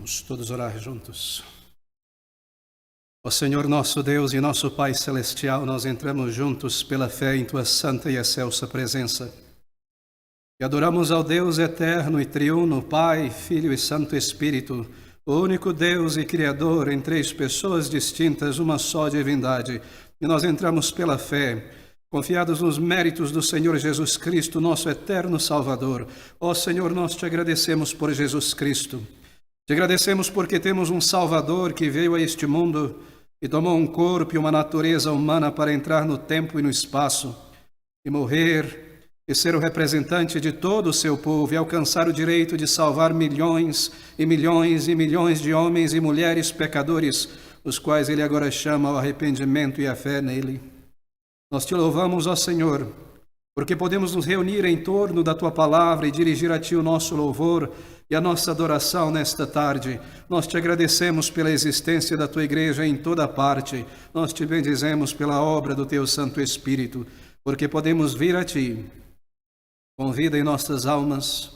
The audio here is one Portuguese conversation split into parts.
Vamos todos orar juntos. Ó Senhor nosso Deus e nosso Pai Celestial, nós entramos juntos pela fé em Tua santa e excelsa presença. E adoramos ao Deus eterno e triuno, Pai, Filho e Santo Espírito, o único Deus e Criador em três pessoas distintas, uma só divindade. E nós entramos pela fé, confiados nos méritos do Senhor Jesus Cristo, nosso eterno Salvador. Ó Senhor, nós te agradecemos por Jesus Cristo. Te agradecemos porque temos um Salvador que veio a este mundo e tomou um corpo e uma natureza humana para entrar no tempo e no espaço, e morrer, e ser o representante de todo o seu povo, e alcançar o direito de salvar milhões e milhões e milhões de homens e mulheres pecadores, os quais ele agora chama ao arrependimento e à fé nele. Nós te louvamos, ó Senhor, porque podemos nos reunir em torno da Tua palavra e dirigir a Ti o nosso louvor e a nossa adoração nesta tarde. Nós te agradecemos pela existência da Tua igreja em toda parte. Nós te bendizemos pela obra do Teu Santo Espírito, porque podemos vir a Ti com vida em nossas almas,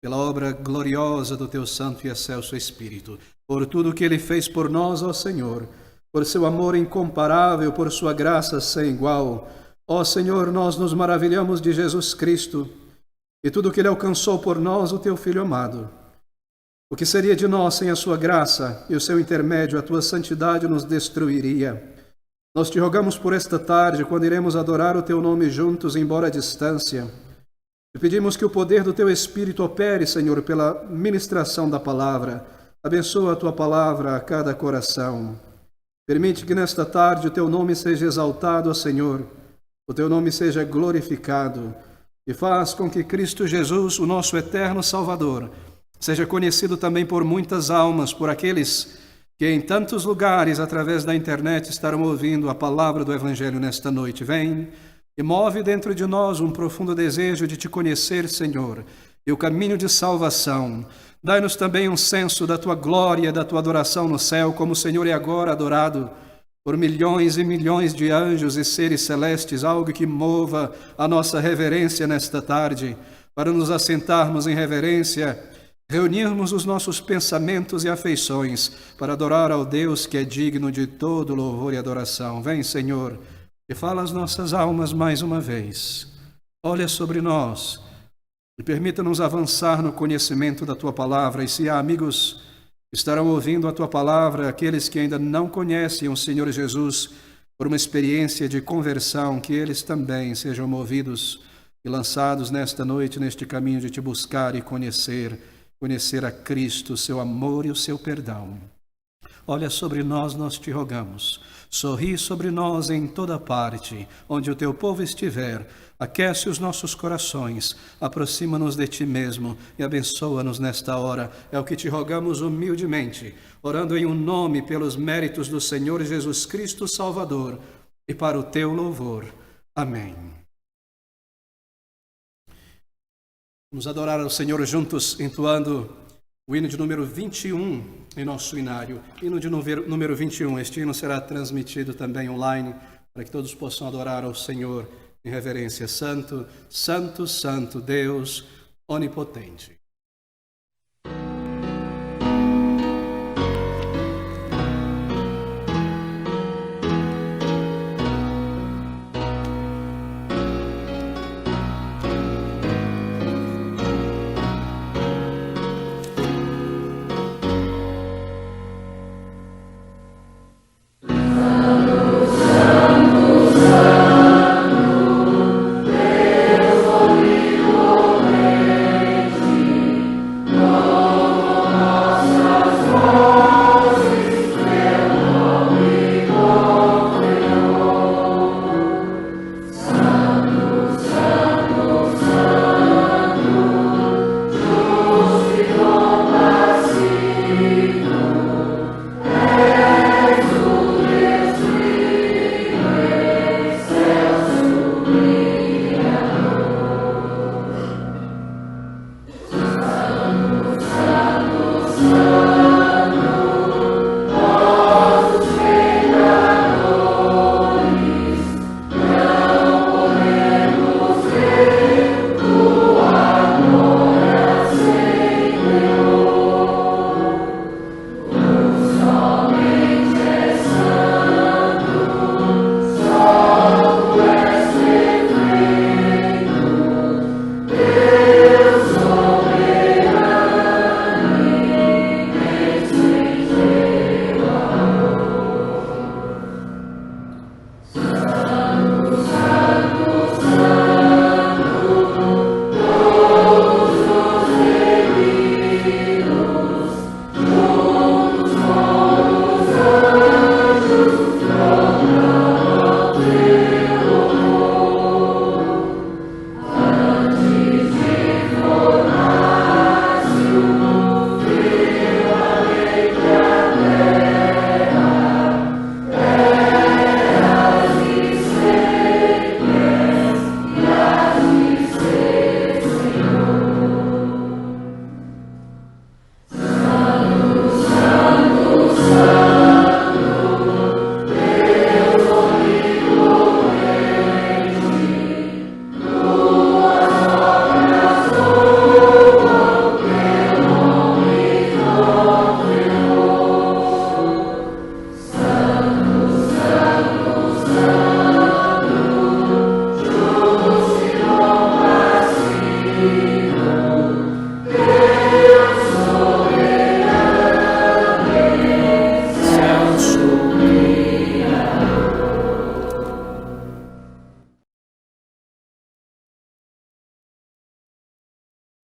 pela obra gloriosa do Teu Santo e excelso Espírito, por tudo que Ele fez por nós, ó Senhor, por Seu amor incomparável, por Sua graça sem igual. Ó Senhor, nós nos maravilhamos de Jesus Cristo e tudo o que Ele alcançou por nós, o Teu Filho amado. O que seria de nós sem a Sua graça e o Seu intermédio, a Tua santidade nos destruiria. Nós te rogamos por esta tarde, quando iremos adorar o Teu nome juntos, embora à distância. Te pedimos que o poder do Teu Espírito opere, Senhor, pela ministração da palavra. Abençoa a Tua palavra a cada coração. Permite que nesta tarde o Teu nome seja exaltado, ó Senhor, o Teu nome seja glorificado, e faz com que Cristo Jesus, o nosso eterno Salvador, seja conhecido também por muitas almas, por aqueles que em tantos lugares, através da internet, estarão ouvindo a palavra do Evangelho nesta noite. Vem e move dentro de nós um profundo desejo de Te conhecer, Senhor, e o caminho de salvação. Dai-nos também um senso da Tua glória, da Tua adoração no céu, como o Senhor é agora adorado por milhões e milhões de anjos e seres celestes, algo que mova a nossa reverência nesta tarde, para nos assentarmos em reverência, reunirmos os nossos pensamentos e afeições para adorar ao Deus que é digno de todo louvor e adoração. Vem, Senhor, e fala às nossas almas mais uma vez. Olha sobre nós e permita-nos avançar no conhecimento da Tua palavra. E se há amigos estarão ouvindo a Tua palavra, aqueles que ainda não conhecem o Senhor Jesus por uma experiência de conversão, que eles também sejam movidos e lançados nesta noite, neste caminho de Te buscar e conhecer a Cristo, o Seu amor e o Seu perdão. Olha sobre nós, nós Te rogamos. Sorri sobre nós em toda parte, onde o Teu povo estiver. Aquece os nossos corações, aproxima-nos de Ti mesmo e abençoa-nos nesta hora. É o que Te rogamos humildemente, orando em um nome pelos méritos do Senhor Jesus Cristo Salvador e para o Teu louvor. Amém. Vamos adorar ao Senhor juntos, entoando o hino de número 21 em nosso inário. Hino de número 21. Este hino será transmitido também online, para que todos possam adorar ao Senhor em reverência. Santo, Santo, Santo, Deus onipotente. Deus onipotente.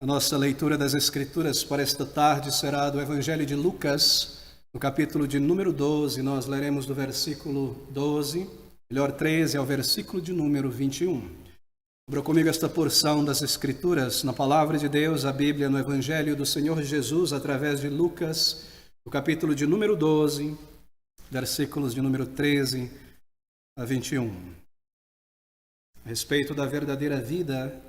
A nossa leitura das Escrituras para esta tarde será do Evangelho de Lucas, no capítulo de número 12. Nós leremos do versículo 13 ao versículo de número 21. Abra comigo esta porção das Escrituras na Palavra de Deus, a Bíblia, no Evangelho do Senhor Jesus, através de Lucas, no capítulo de número 12, versículos de número 13 a 21. A respeito da verdadeira vida,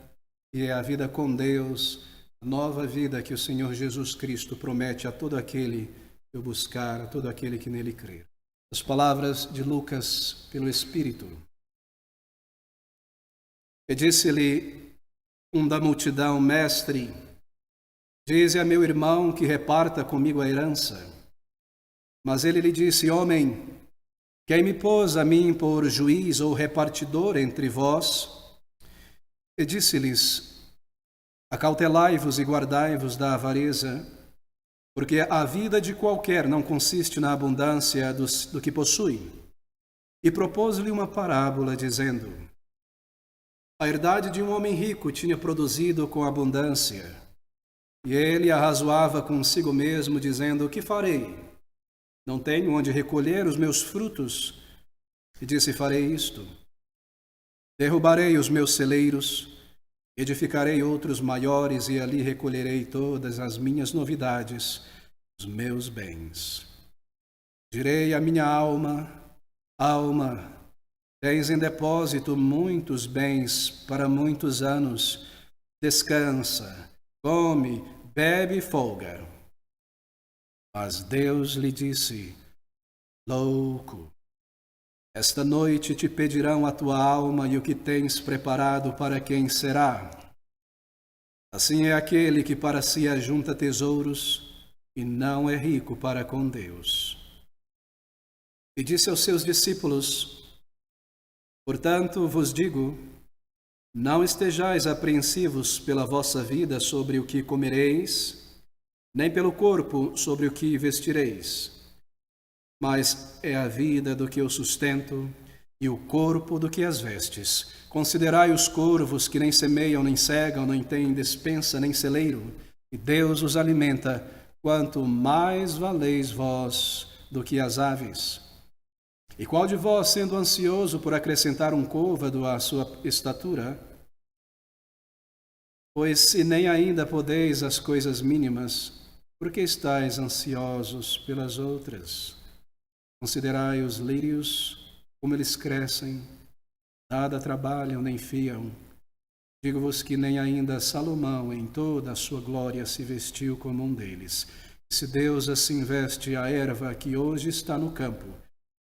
que é a vida com Deus, a nova vida que o Senhor Jesus Cristo promete a todo aquele que o buscar, a todo aquele que nele crer. As palavras de Lucas pelo Espírito. E disse-lhe um da multidão: Mestre, dize a meu irmão que reparta comigo a herança. Mas ele lhe disse: Homem, quem me pôs a mim por juiz ou repartidor entre vós? E disse-lhes: Acautelai-vos e guardai-vos da avareza, porque a vida de qualquer não consiste na abundância do que possui. E propôs-lhe uma parábola, dizendo: A herdade de um homem rico tinha produzido com abundância, e ele arrazoava consigo mesmo, dizendo: Que farei? Não tenho onde recolher os meus frutos. E disse: Farei isto: derrubarei os meus celeiros, edificarei outros maiores, e ali recolherei todas as minhas novidades, os meus bens. Direi à minha alma: Alma, tens em depósito muitos bens para muitos anos. Descansa, come, bebe e folga. Mas Deus lhe disse: Louco, esta noite te pedirão a tua alma, e o que tens preparado para quem será? Assim é aquele que para si ajunta tesouros e não é rico para com Deus. E disse aos seus discípulos: Portanto vos digo, não estejais apreensivos pela vossa vida sobre o que comereis, nem pelo corpo sobre o que vestireis. Mas é a vida do que o sustento, e o corpo do que as vestes. Considerai os corvos, que nem semeiam, nem cegam, nem têm despensa, nem celeiro, e Deus os alimenta. Quanto mais valeis vós do que as aves. E qual de vós, sendo ansioso por acrescentar um côvado à sua estatura? Pois se nem ainda podeis as coisas mínimas, por que estáis ansiosos pelas outras? Considerai os lírios, como eles crescem, nada trabalham nem fiam. Digo-vos que nem ainda Salomão, em toda a sua glória, se vestiu como um deles. E se Deus assim veste a erva que hoje está no campo,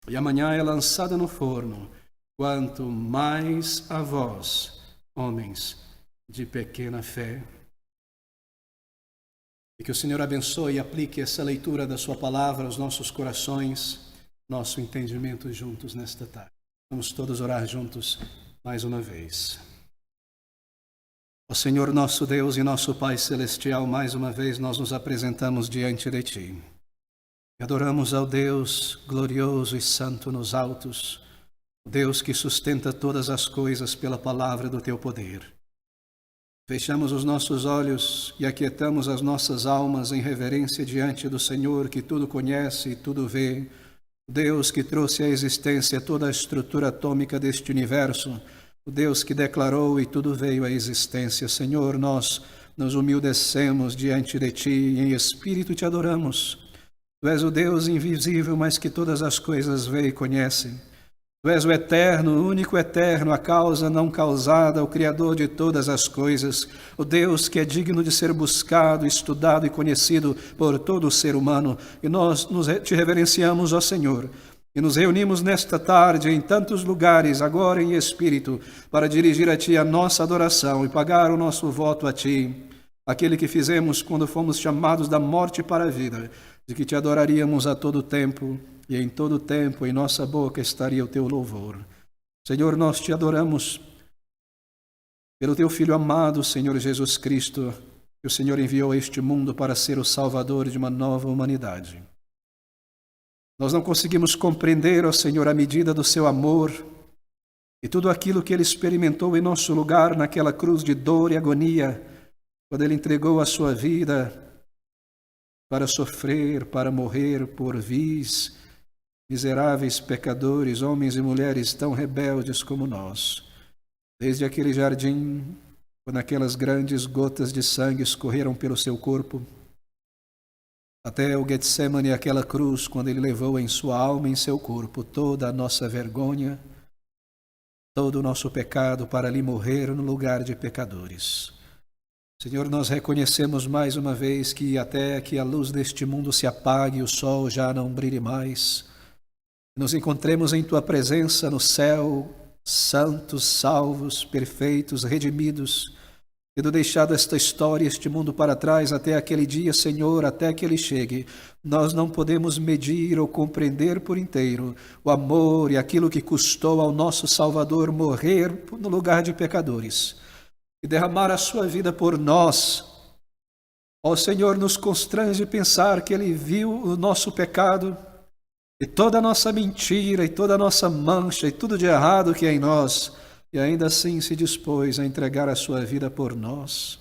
e amanhã é lançada no forno, quanto mais a vós, homens de pequena fé. E que o Senhor abençoe e aplique essa leitura da sua palavra aos nossos corações, nosso entendimento juntos nesta tarde. Vamos todos orar juntos mais uma vez. Ó Senhor nosso Deus e nosso Pai Celestial, mais uma vez nós nos apresentamos diante de Ti. E adoramos ao Deus glorioso e santo nos altos, o Deus que sustenta todas as coisas pela palavra do Teu poder. Fechamos os nossos olhos e aquietamos as nossas almas em reverência diante do Senhor, que tudo conhece e tudo vê, o Deus que trouxe à existência toda a estrutura atômica deste universo, o Deus que declarou e tudo veio à existência. Senhor, nós nos humildecemos diante de Ti e em espírito Te adoramos. Tu és o Deus invisível, mas que todas as coisas vê e conhece. Tu és o eterno, o único eterno, a causa não causada, o Criador de todas as coisas, o Deus que é digno de ser buscado, estudado e conhecido por todo o ser humano. E nós te reverenciamos, ó Senhor, e nos reunimos nesta tarde em tantos lugares, agora em espírito, para dirigir a Ti a nossa adoração e pagar o nosso voto a Ti, aquele que fizemos quando fomos chamados da morte para a vida, de que Te adoraríamos a todo tempo, e em todo tempo em nossa boca estaria o Teu louvor. Senhor, nós Te adoramos pelo Teu Filho amado, Senhor Jesus Cristo, que o Senhor enviou a este mundo para ser o Salvador de uma nova humanidade. Nós não conseguimos compreender, ó Senhor, a medida do Seu amor e tudo aquilo que Ele experimentou em nosso lugar naquela cruz de dor e agonia, quando Ele entregou a sua vida para sofrer, para morrer por vis, miseráveis pecadores, homens e mulheres tão rebeldes como nós. Desde aquele jardim, quando aquelas grandes gotas de sangue escorreram pelo seu corpo, até o Getsemane, aquela cruz, quando Ele levou em sua alma e em seu corpo toda a nossa vergonha, todo o nosso pecado, para ali morrer no lugar de pecadores. Senhor, nós reconhecemos mais uma vez que até que a luz deste mundo se apague e o sol já não brilhe mais, nos encontremos em Tua presença no céu, santos, salvos, perfeitos, redimidos, tendo deixado esta história, este mundo para trás até aquele dia, Senhor, até que Ele chegue. Nós não podemos medir ou compreender por inteiro o amor e aquilo que custou ao nosso Salvador morrer no lugar de pecadores e derramar a sua vida por nós. Ó Senhor, nos constrange pensar que Ele viu o nosso pecado e toda a nossa mentira e toda a nossa mancha e tudo de errado que é em nós, e ainda assim se dispôs a entregar a sua vida por nós.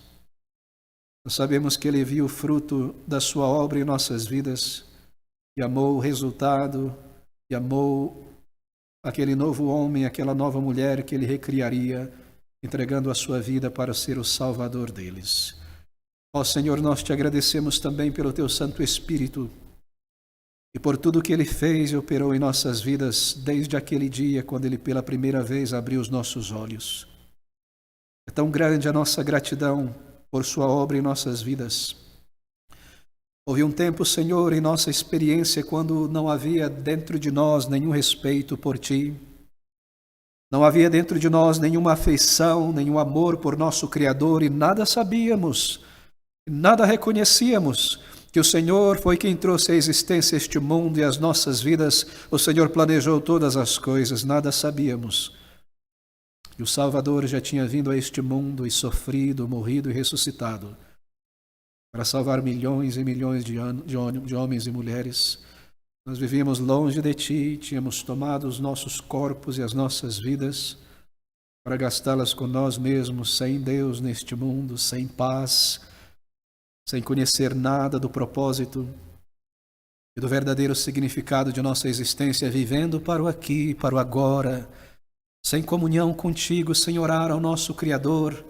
Nós sabemos que Ele viu o fruto da sua obra em nossas vidas e amou o resultado e amou aquele novo homem, aquela nova mulher que Ele recriaria, entregando a sua vida para ser o Salvador deles. Ó Senhor, nós te agradecemos também pelo Teu Santo Espírito e por tudo que Ele fez e operou em nossas vidas desde aquele dia quando Ele pela primeira vez abriu os nossos olhos. É tão grande a nossa gratidão por Sua obra em nossas vidas. Houve um tempo, Senhor, em nossa experiência, quando não havia dentro de nós nenhum respeito por Ti, não havia dentro de nós nenhuma afeição, nenhum amor por nosso Criador e nada sabíamos, nada reconhecíamos que o Senhor foi quem trouxe à existência este mundo e as nossas vidas. O Senhor planejou todas as coisas, nada sabíamos. E o Salvador já tinha vindo a este mundo e sofrido, morrido e ressuscitado para salvar milhões e milhões de homens e mulheres. Nós vivíamos longe de Ti, tínhamos tomado os nossos corpos e as nossas vidas para gastá-las com nós mesmos, sem Deus neste mundo, sem paz, sem conhecer nada do propósito e do verdadeiro significado de nossa existência, vivendo para o aqui, para o agora, sem comunhão contigo, sem orar ao nosso Criador,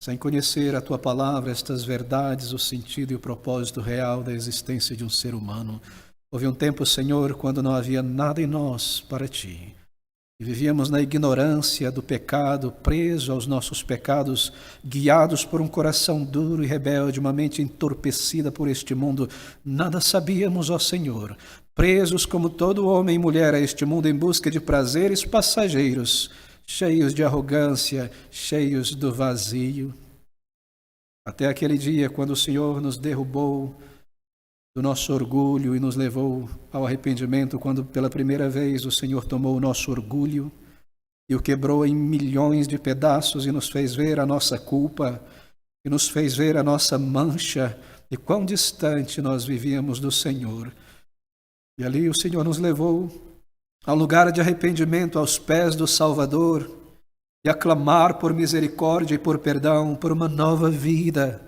sem conhecer a Tua palavra, estas verdades, o sentido e o propósito real da existência de um ser humano. Houve um tempo, Senhor, quando não havia nada em nós para Ti. E vivíamos na ignorância do pecado, presos aos nossos pecados, guiados por um coração duro e rebelde, uma mente entorpecida por este mundo. Nada sabíamos, ó Senhor, presos como todo homem e mulher a este mundo em busca de prazeres passageiros, cheios de arrogância, cheios do vazio. Até aquele dia, quando o Senhor nos derrubou do nosso orgulho e nos levou ao arrependimento, quando pela primeira vez o Senhor tomou o nosso orgulho e o quebrou em milhões de pedaços e nos fez ver a nossa culpa e nos fez ver a nossa mancha e quão distante nós vivíamos do Senhor. E ali o Senhor nos levou ao lugar de arrependimento, aos pés do Salvador, e a clamar por misericórdia e por perdão, por uma nova vida.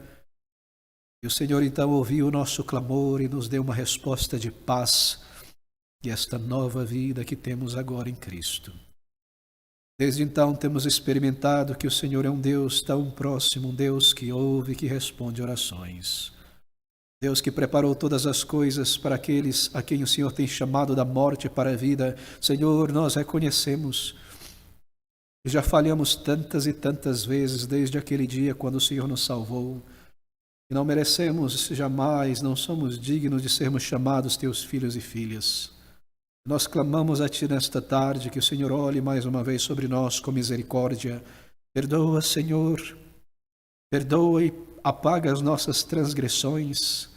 E o Senhor então ouviu o nosso clamor e nos deu uma resposta de paz e esta nova vida que temos agora em Cristo. Desde então temos experimentado que o Senhor é um Deus tão próximo, um Deus que ouve e que responde orações. Deus que preparou todas as coisas para aqueles a quem o Senhor tem chamado da morte para a vida. Senhor, nós reconhecemos que já falhamos tantas e tantas vezes desde aquele dia quando o Senhor nos salvou. E não merecemos jamais, não somos dignos de sermos chamados teus filhos e filhas. Nós clamamos a Ti nesta tarde, que o Senhor olhe mais uma vez sobre nós com misericórdia. Perdoa, Senhor, perdoa e apaga as nossas transgressões.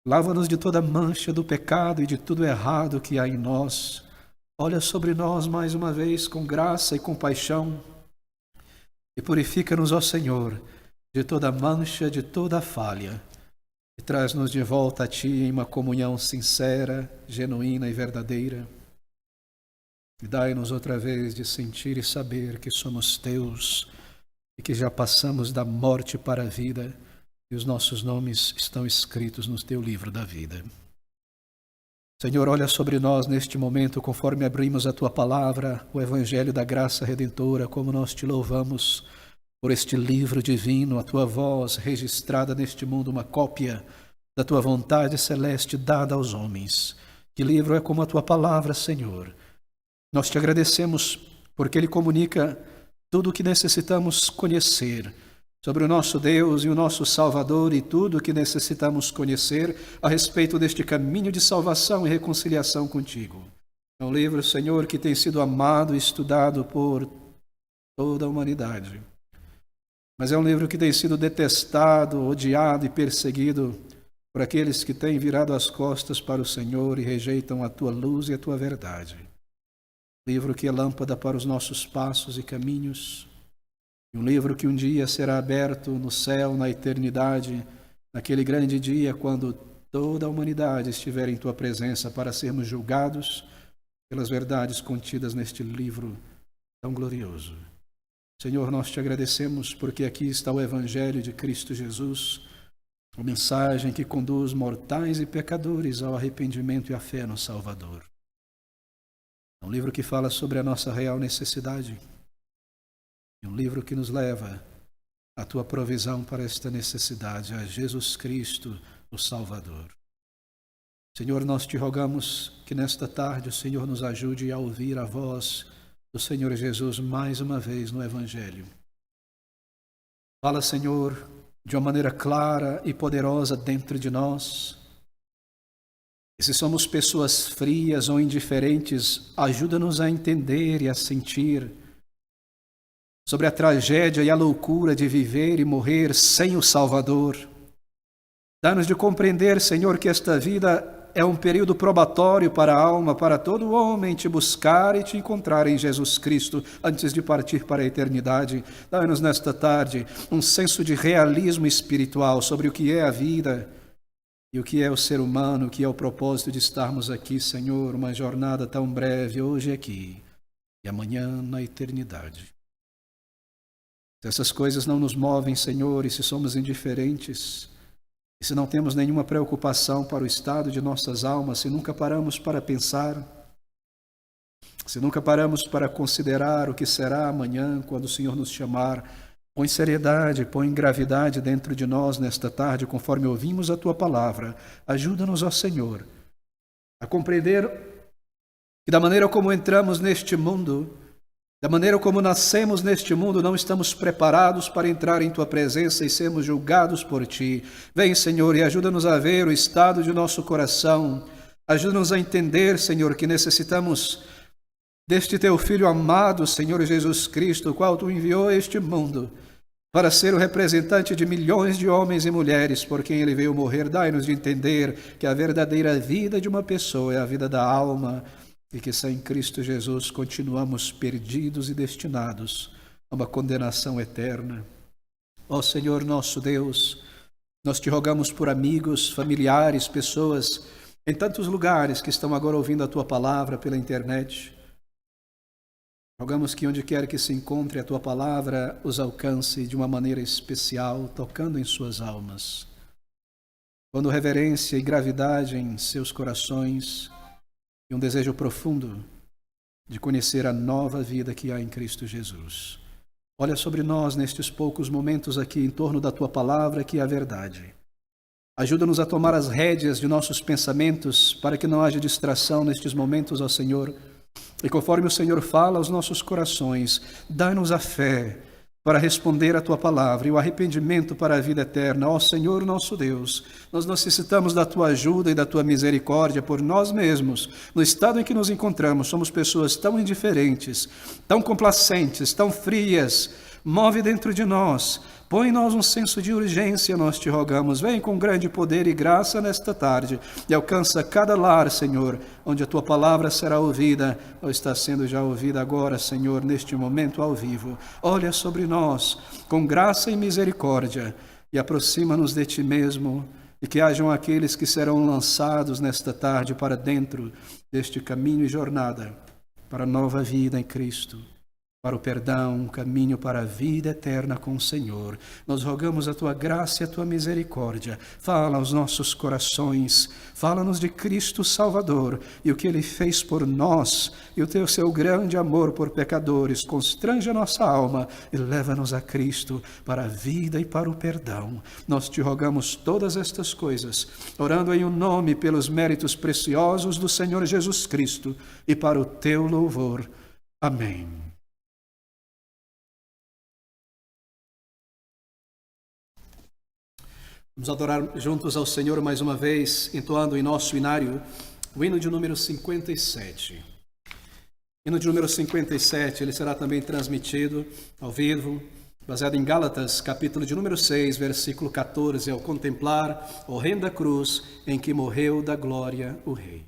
Lava-nos de toda mancha do pecado e de tudo errado que há em nós. Olha sobre nós mais uma vez com graça e compaixão e purifica-nos, ó Senhor, de toda mancha, de toda falha, e traz-nos de volta a Ti em uma comunhão sincera, genuína e verdadeira. E dai-nos outra vez de sentir e saber que somos Teus, e que já passamos da morte para a vida e os nossos nomes estão escritos no teu livro da vida. Senhor, olha sobre nós neste momento, conforme abrimos a tua palavra, o Evangelho da graça redentora, como nós te louvamos por este livro divino, a tua voz registrada neste mundo, uma cópia da tua vontade celeste dada aos homens. Que livro é como a tua palavra, Senhor. Nós te agradecemos porque ele comunica tudo o que necessitamos conhecer sobre o nosso Deus e o nosso Salvador e tudo o que necessitamos conhecer a respeito deste caminho de salvação e reconciliação contigo. É um livro, Senhor, que tem sido amado e estudado por toda a humanidade. Mas é um livro que tem sido detestado, odiado e perseguido por aqueles que têm virado as costas para o Senhor e rejeitam a tua luz e a tua verdade. Livro que é lâmpada para os nossos passos e caminhos, e um livro que um dia será aberto no céu, na eternidade, naquele grande dia quando toda a humanidade estiver em tua presença para sermos julgados pelas verdades contidas neste livro tão glorioso. Senhor, nós te agradecemos porque aqui está o Evangelho de Cristo Jesus, a mensagem que conduz mortais e pecadores ao arrependimento e à fé no Salvador. É um livro que fala sobre a nossa real necessidade. É um livro que nos leva à tua provisão para esta necessidade, a Jesus Cristo, o Salvador. Senhor, nós te rogamos que nesta tarde o Senhor nos ajude a ouvir a voz do Senhor Jesus mais uma vez no Evangelho. Fala, Senhor, de uma maneira clara e poderosa dentro de nós. E se somos pessoas frias ou indiferentes, ajuda-nos a entender e a sentir sobre a tragédia e a loucura de viver e morrer sem o Salvador. Dá-nos de compreender, Senhor, que esta vida é um período probatório para a alma, para todo homem te buscar e te encontrar em Jesus Cristo antes de partir para a eternidade. Dá-nos nesta tarde um senso de realismo espiritual sobre o que é a vida e o que é o ser humano, o que é o propósito de estarmos aqui, Senhor, uma jornada tão breve, hoje aqui e amanhã na eternidade. Se essas coisas não nos movem, Senhor, e se somos indiferentes, e se não temos nenhuma preocupação para o estado de nossas almas, se nunca paramos para pensar, se nunca paramos para considerar o que será amanhã quando o Senhor nos chamar, põe seriedade, põe gravidade dentro de nós nesta tarde, conforme ouvimos a tua palavra. Ajuda-nos, ó Senhor, a compreender que da maneira como entramos neste mundo, da maneira como nascemos neste mundo, não estamos preparados para entrar em tua presença e sermos julgados por ti. Vem, Senhor, e ajuda-nos a ver o estado de nosso coração. Ajuda-nos a entender, Senhor, que necessitamos deste teu Filho amado, Senhor Jesus Cristo, o qual tu enviou a este mundo para ser o representante de milhões de homens e mulheres por quem ele veio morrer. Dai-nos de entender que a verdadeira vida de uma pessoa é a vida da alma, e que sem Cristo Jesus continuamos perdidos e destinados a uma condenação eterna. Ó Senhor nosso Deus, nós te rogamos por amigos, familiares, pessoas em tantos lugares que estão agora ouvindo a tua palavra pela internet. Rogamos que onde quer que se encontre a tua palavra os alcance de uma maneira especial, tocando em suas almas. Quando reverência e gravidade em seus corações, e um desejo profundo de conhecer a nova vida que há em Cristo Jesus. Olha sobre nós nestes poucos momentos aqui em torno da tua palavra, que é a verdade. Ajuda-nos a tomar as rédeas de nossos pensamentos para que não haja distração nestes momentos, ó Senhor. E conforme o Senhor fala aos nossos corações, dá-nos a fé para responder à tua palavra e o arrependimento para a vida eterna. Ó Senhor nosso Deus, nós necessitamos da tua ajuda e da tua misericórdia por nós mesmos. No estado em que nos encontramos, somos pessoas tão indiferentes, tão complacentes, tão frias. Move dentro de nós, põe em nós um senso de urgência, nós te rogamos. Vem com grande poder e graça nesta tarde e alcança cada lar, Senhor, onde a tua palavra será ouvida, ou está sendo já ouvida agora, Senhor, neste momento ao vivo. Olha sobre nós com graça e misericórdia e aproxima-nos de ti mesmo, e que hajam aqueles que serão lançados nesta tarde para dentro deste caminho e jornada para a nova vida em Cristo. para o perdão, um caminho para a vida eterna com o Senhor. Nós rogamos a Tua graça e a Tua misericórdia. Fala aos nossos corações, fala-nos de Cristo Salvador e o que Ele fez por nós e o Seu grande amor por pecadores. Constrange a nossa alma e leva-nos a Cristo para a vida e para o perdão. Nós Te rogamos todas estas coisas, orando em o nome e pelos méritos preciosos do Senhor Jesus Cristo e para o Teu louvor. Amém. Vamos adorar juntos ao Senhor mais uma vez, entoando em nosso inário o hino de número 57. Hino de número 57, ele será também transmitido ao vivo, baseado em Gálatas, capítulo de número 6, versículo 14, ao contemplar a horrenda cruz em que morreu da glória o Rei.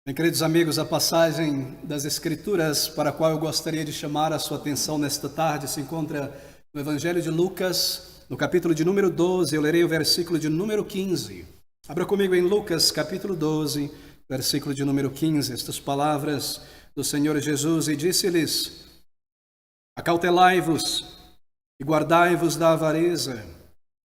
Bem, queridos amigos, a passagem das Escrituras para a qual eu gostaria de chamar a sua atenção nesta tarde se encontra no Evangelho de Lucas, no capítulo de número 12, eu lerei o versículo de número 15. Abra comigo em Lucas, capítulo 12, versículo de número 15, estas palavras do Senhor Jesus, e disse-lhes: acautelai-vos e guardai-vos da avareza,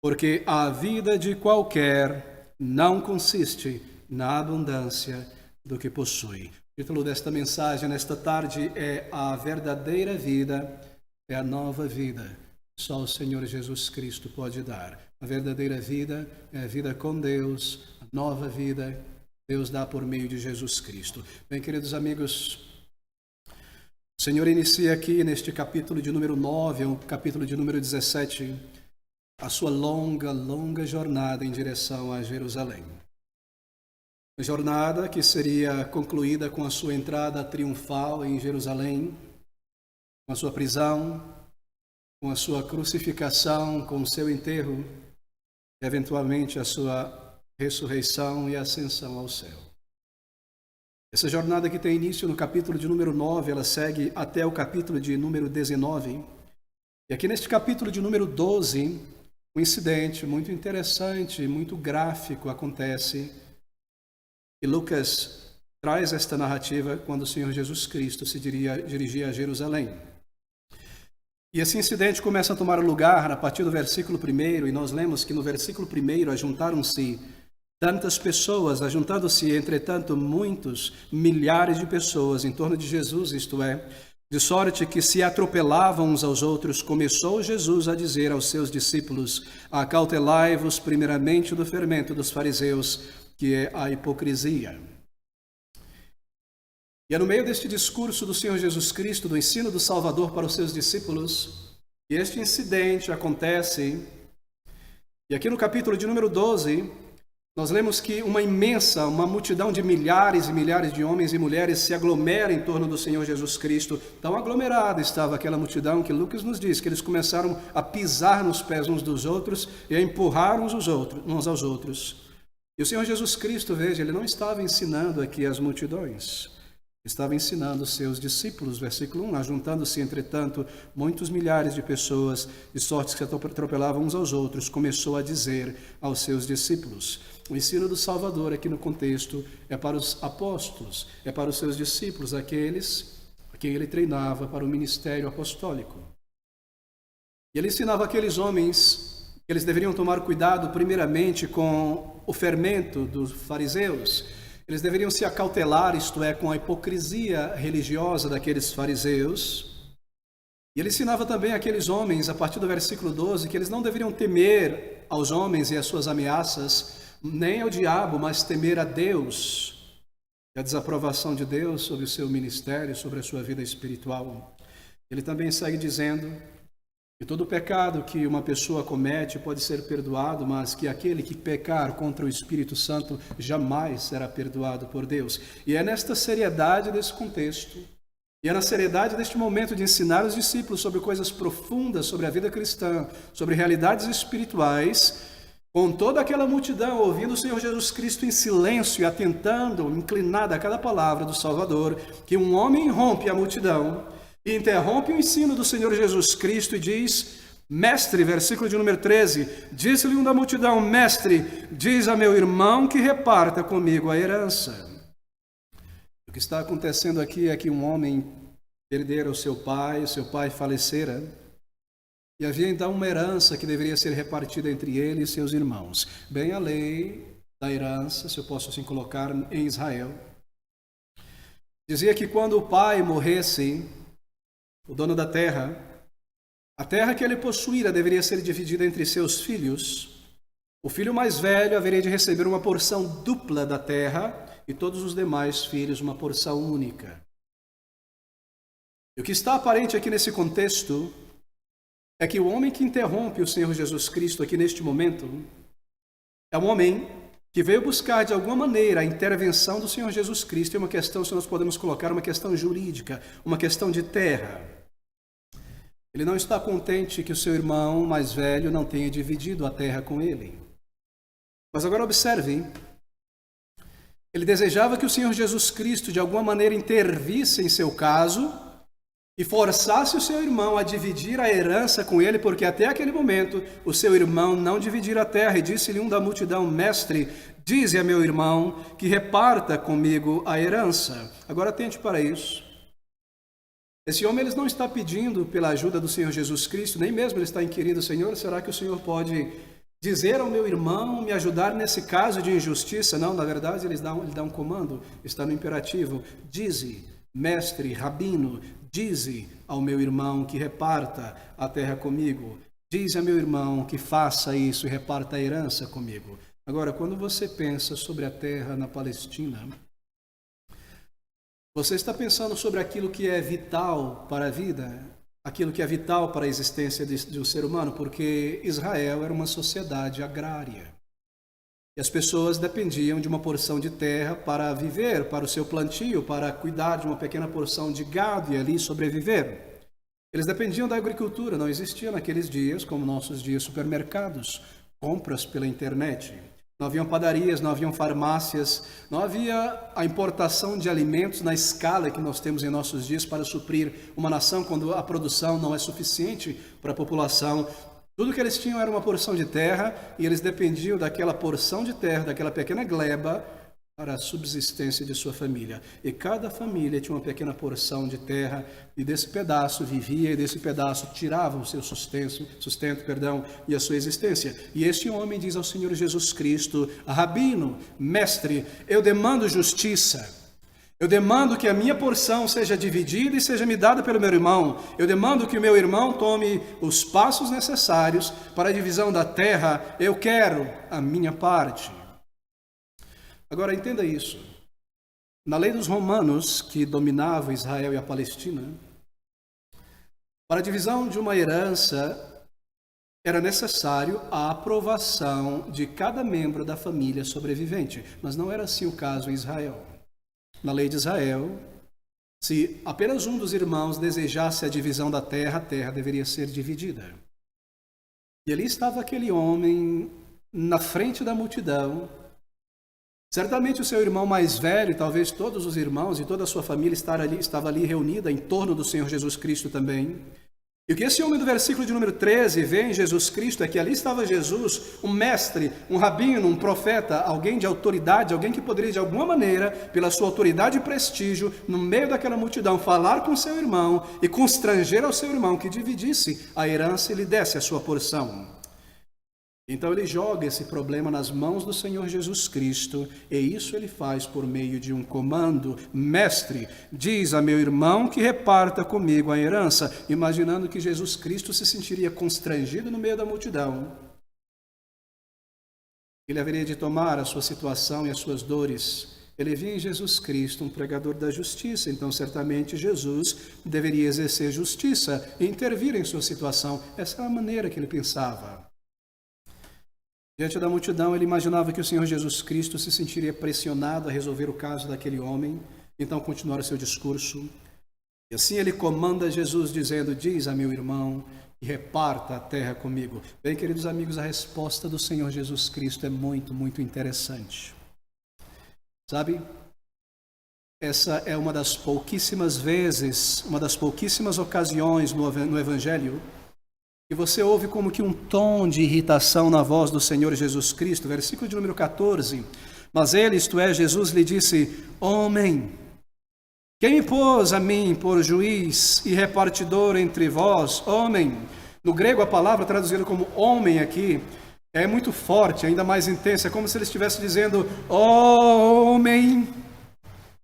porque a vida de qualquer não consiste na abundância do que possui. O título desta mensagem nesta tarde é A Verdadeira Vida, é a Nova Vida. Só o Senhor Jesus Cristo pode dar. A verdadeira vida é a vida com Deus, a nova vida Deus dá por meio de Jesus Cristo. Bem, queridos amigos, o Senhor inicia aqui neste capítulo de número 9, o capítulo de número 17, a sua longa jornada em direção a Jerusalém. Uma jornada que seria concluída com a sua entrada triunfal em Jerusalém, com a sua prisão, com a sua crucificação, com o seu enterro e, eventualmente, a sua ressurreição e ascensão ao céu. Essa jornada que tem início no capítulo de número 9, ela segue até o capítulo de número 19. E aqui neste capítulo de número 12, um incidente muito interessante, muito gráfico acontece. E Lucas traz esta narrativa quando o Senhor Jesus Cristo se dirigia a Jerusalém. E esse incidente começa a tomar lugar a partir do versículo 1, e nós lemos que no versículo 1 ajuntaram-se tantas pessoas, ajuntando-se, entretanto, muitos, milhares de pessoas em torno de Jesus, isto é, de sorte que se atropelavam uns aos outros. Começou Jesus a dizer aos seus discípulos: acautelai-vos primeiramente do fermento dos fariseus, que é a hipocrisia. E é no meio deste discurso do Senhor Jesus Cristo, do ensino do Salvador para os seus discípulos, que este incidente acontece. E aqui no capítulo de número 12, nós lemos que uma multidão de milhares e milhares de homens e mulheres se aglomera em torno do Senhor Jesus Cristo. Tão aglomerada estava aquela multidão que Lucas nos diz que eles começaram a pisar nos pés uns dos outros e a empurrar uns aos outros. E o Senhor Jesus Cristo, veja, ele não estava ensinando aqui as multidões. Estava ensinando os seus discípulos, versículo 1, ajuntando-se, entretanto, muitos milhares de pessoas, de sorte que se atropelavam uns aos outros, começou a dizer aos seus discípulos. O ensino do Salvador aqui no contexto é para os apóstolos, é para os seus discípulos, aqueles a quem ele treinava para o ministério apostólico. E ele ensinava aqueles homens que eles deveriam tomar cuidado primeiramente com o fermento dos fariseus. Eles deveriam se acautelar, isto é, com a hipocrisia religiosa daqueles fariseus. E ele ensinava também aqueles homens, a partir do versículo 12, que eles não deveriam temer aos homens e às suas ameaças, nem ao diabo, mas temer a Deus. E a desaprovação de Deus sobre o seu ministério, sobre a sua vida espiritual. Ele também segue dizendo que todo pecado que uma pessoa comete pode ser perdoado, mas que aquele que pecar contra o Espírito Santo jamais será perdoado por Deus. E é nesta seriedade desse contexto, e é na seriedade deste momento de ensinar os discípulos sobre coisas profundas, sobre a vida cristã, sobre realidades espirituais, com toda aquela multidão ouvindo o Senhor Jesus Cristo em silêncio e atentando, inclinada a cada palavra do Salvador, que um homem rompe a multidão e interrompe o ensino do Senhor Jesus Cristo e diz: mestre, versículo de número 13, disse-lhe um da multidão: mestre, diz a meu irmão que reparta comigo a herança. O que está acontecendo aqui é que um homem perdera o seu pai falecera, e havia então uma herança que deveria ser repartida entre ele e seus irmãos. Bem, a lei da herança, se eu posso assim colocar, em Israel, dizia que quando o pai morresse, o dono da terra, a terra que ele possuíra deveria ser dividida entre seus filhos. O filho mais velho haveria de receber uma porção dupla da terra e todos os demais filhos uma porção única. E o que está aparente aqui nesse contexto é que o homem que interrompe o Senhor Jesus Cristo aqui neste momento é um homem que veio buscar de alguma maneira a intervenção do Senhor Jesus Cristo em uma questão, se nós podemos colocar, uma questão jurídica, uma questão de terra. Ele não está contente que o seu irmão mais velho não tenha dividido a terra com ele. Mas agora observem, ele desejava que o Senhor Jesus Cristo de alguma maneira intervisse em seu caso e forçasse o seu irmão a dividir a herança com ele, porque até aquele momento o seu irmão não dividira a terra. E disse-lhe um da multidão: mestre, dize a meu irmão que reparta comigo a herança. Agora atente para isso. Esse homem ele não está pedindo pela ajuda do Senhor Jesus Cristo, nem mesmo ele está inquirindo: Senhor, será que o Senhor pode dizer ao meu irmão me ajudar nesse caso de injustiça? Não, na verdade ele dá um comando, está no imperativo: dize, mestre, rabino, dize ao meu irmão que reparta a terra comigo. Dize a meu irmão que faça isso e reparta a herança comigo. Agora, quando você pensa sobre a terra na Palestina, você está pensando sobre aquilo que é vital para a vida, aquilo que é vital para a existência de um ser humano, porque Israel era uma sociedade agrária. E as pessoas dependiam de uma porção de terra para viver, para o seu plantio, para cuidar de uma pequena porção de gado e ali sobreviver. Eles dependiam da agricultura, não existia naqueles dias, como nossos dias, supermercados, compras pela internet. Não haviam padarias, não haviam farmácias, não havia a importação de alimentos na escala que nós temos em nossos dias para suprir uma nação quando a produção não é suficiente para a população. Tudo que eles tinham era uma porção de terra e eles dependiam daquela porção de terra, daquela pequena gleba, para a subsistência de sua família. E cada família tinha uma pequena porção de terra, e desse pedaço vivia, e desse pedaço tirava o seu sustento, e a sua existência. E este homem diz ao Senhor Jesus Cristo: Rabino, mestre, eu demando justiça. Eu demando que a minha porção seja dividida e seja me dada pelo meu irmão. Eu demando que o meu irmão tome os passos necessários para a divisão da terra. Eu quero a minha parte. Agora, entenda isso. Na lei dos romanos, que dominava Israel e a Palestina, para a divisão de uma herança, era necessário a aprovação de cada membro da família sobrevivente. Mas não era assim o caso em Israel. Na lei de Israel, se apenas um dos irmãos desejasse a divisão da terra, a terra deveria ser dividida. E ali estava aquele homem na frente da multidão. Certamente o seu irmão mais velho, talvez todos os irmãos e toda a sua família estava ali reunida em torno do Senhor Jesus Cristo também. E o que esse homem do versículo de número 13 vê em Jesus Cristo é que ali estava Jesus, um mestre, um rabino, um profeta, alguém de autoridade, alguém que poderia de alguma maneira, pela sua autoridade e prestígio, no meio daquela multidão, falar com seu irmão e constranger ao seu irmão que dividisse a herança e lhe desse a sua porção. Então ele joga esse problema nas mãos do Senhor Jesus Cristo, e isso ele faz por meio de um comando: mestre, diz a meu irmão que reparta comigo a herança, imaginando que Jesus Cristo se sentiria constrangido no meio da multidão. Ele haveria de tomar a sua situação e as suas dores. Ele via em Jesus Cristo um pregador da justiça, então certamente Jesus deveria exercer justiça e intervir em sua situação. Essa é a maneira que ele pensava. Diante da multidão, ele imaginava que o Senhor Jesus Cristo se sentiria pressionado a resolver o caso daquele homem, então continuar o seu discurso. E assim ele comanda Jesus dizendo: diz a meu irmão que reparta a terra comigo. Bem, queridos amigos, a resposta do Senhor Jesus Cristo é muito, muito interessante. Sabe, essa é uma das pouquíssimas vezes, uma das pouquíssimas ocasiões no Evangelho e você ouve como que um tom de irritação na voz do Senhor Jesus Cristo. Versículo de número 14. Mas ele, isto é, Jesus, lhe disse: homem, quem me pôs a mim por juiz e repartidor entre vós? Homem. No grego, a palavra traduzida como homem aqui é muito forte, ainda mais intensa. É como se ele estivesse dizendo: homem,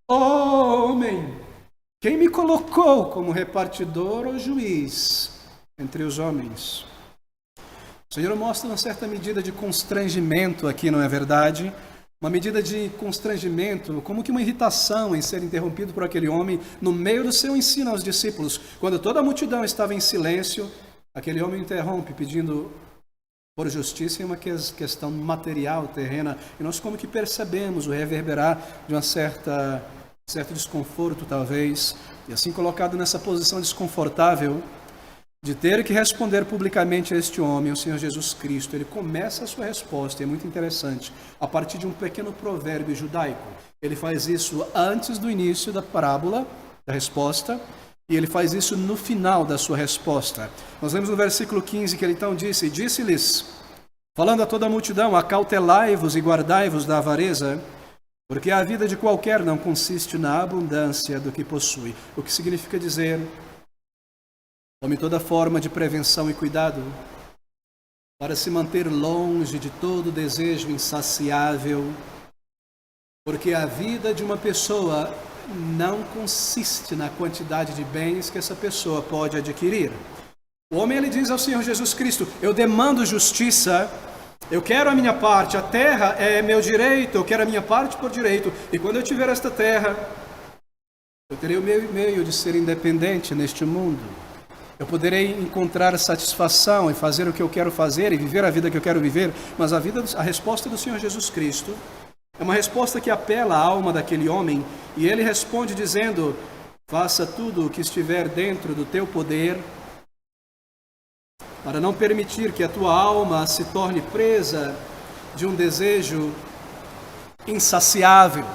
homem, quem me colocou como repartidor ou juiz entre os homens? O Senhor mostra uma certa medida de constrangimento aqui, não é verdade? Uma medida de constrangimento, como que uma irritação em ser interrompido por aquele homem no meio do seu ensino aos discípulos. Quando toda a multidão estava em silêncio, aquele homem interrompe pedindo por justiça em uma questão material, terrena. E nós como que percebemos o reverberar de certo desconforto, talvez. E assim colocado nessa posição desconfortável de ter que responder publicamente a este homem, o Senhor Jesus Cristo, ele começa a sua resposta, é muito interessante, a partir de um pequeno provérbio judaico. Ele faz isso antes do início da parábola, da resposta, e ele faz isso no final da sua resposta. Nós lemos no versículo 15 que ele então disse: disse-lhes, falando a toda a multidão: acautelai-vos e guardai-vos da avareza, porque a vida de qualquer não consiste na abundância do que possui. O que significa dizer: tome toda forma de prevenção e cuidado para se manter longe de todo desejo insaciável, porque a vida de uma pessoa não consiste na quantidade de bens que essa pessoa pode adquirir. O homem, ele diz ao Senhor Jesus Cristo: eu demando justiça, eu quero a minha parte, a terra é meu direito, eu quero a minha parte por direito, e quando eu tiver esta terra, eu terei o meu meio de ser independente neste mundo. Eu poderei encontrar satisfação em fazer o que eu quero fazer e viver a vida que eu quero viver, mas a resposta do Senhor Jesus Cristo é uma resposta que apela à alma daquele homem, e ele responde dizendo: faça tudo o que estiver dentro do teu poder para não permitir que a tua alma se torne presa de um desejo insaciável.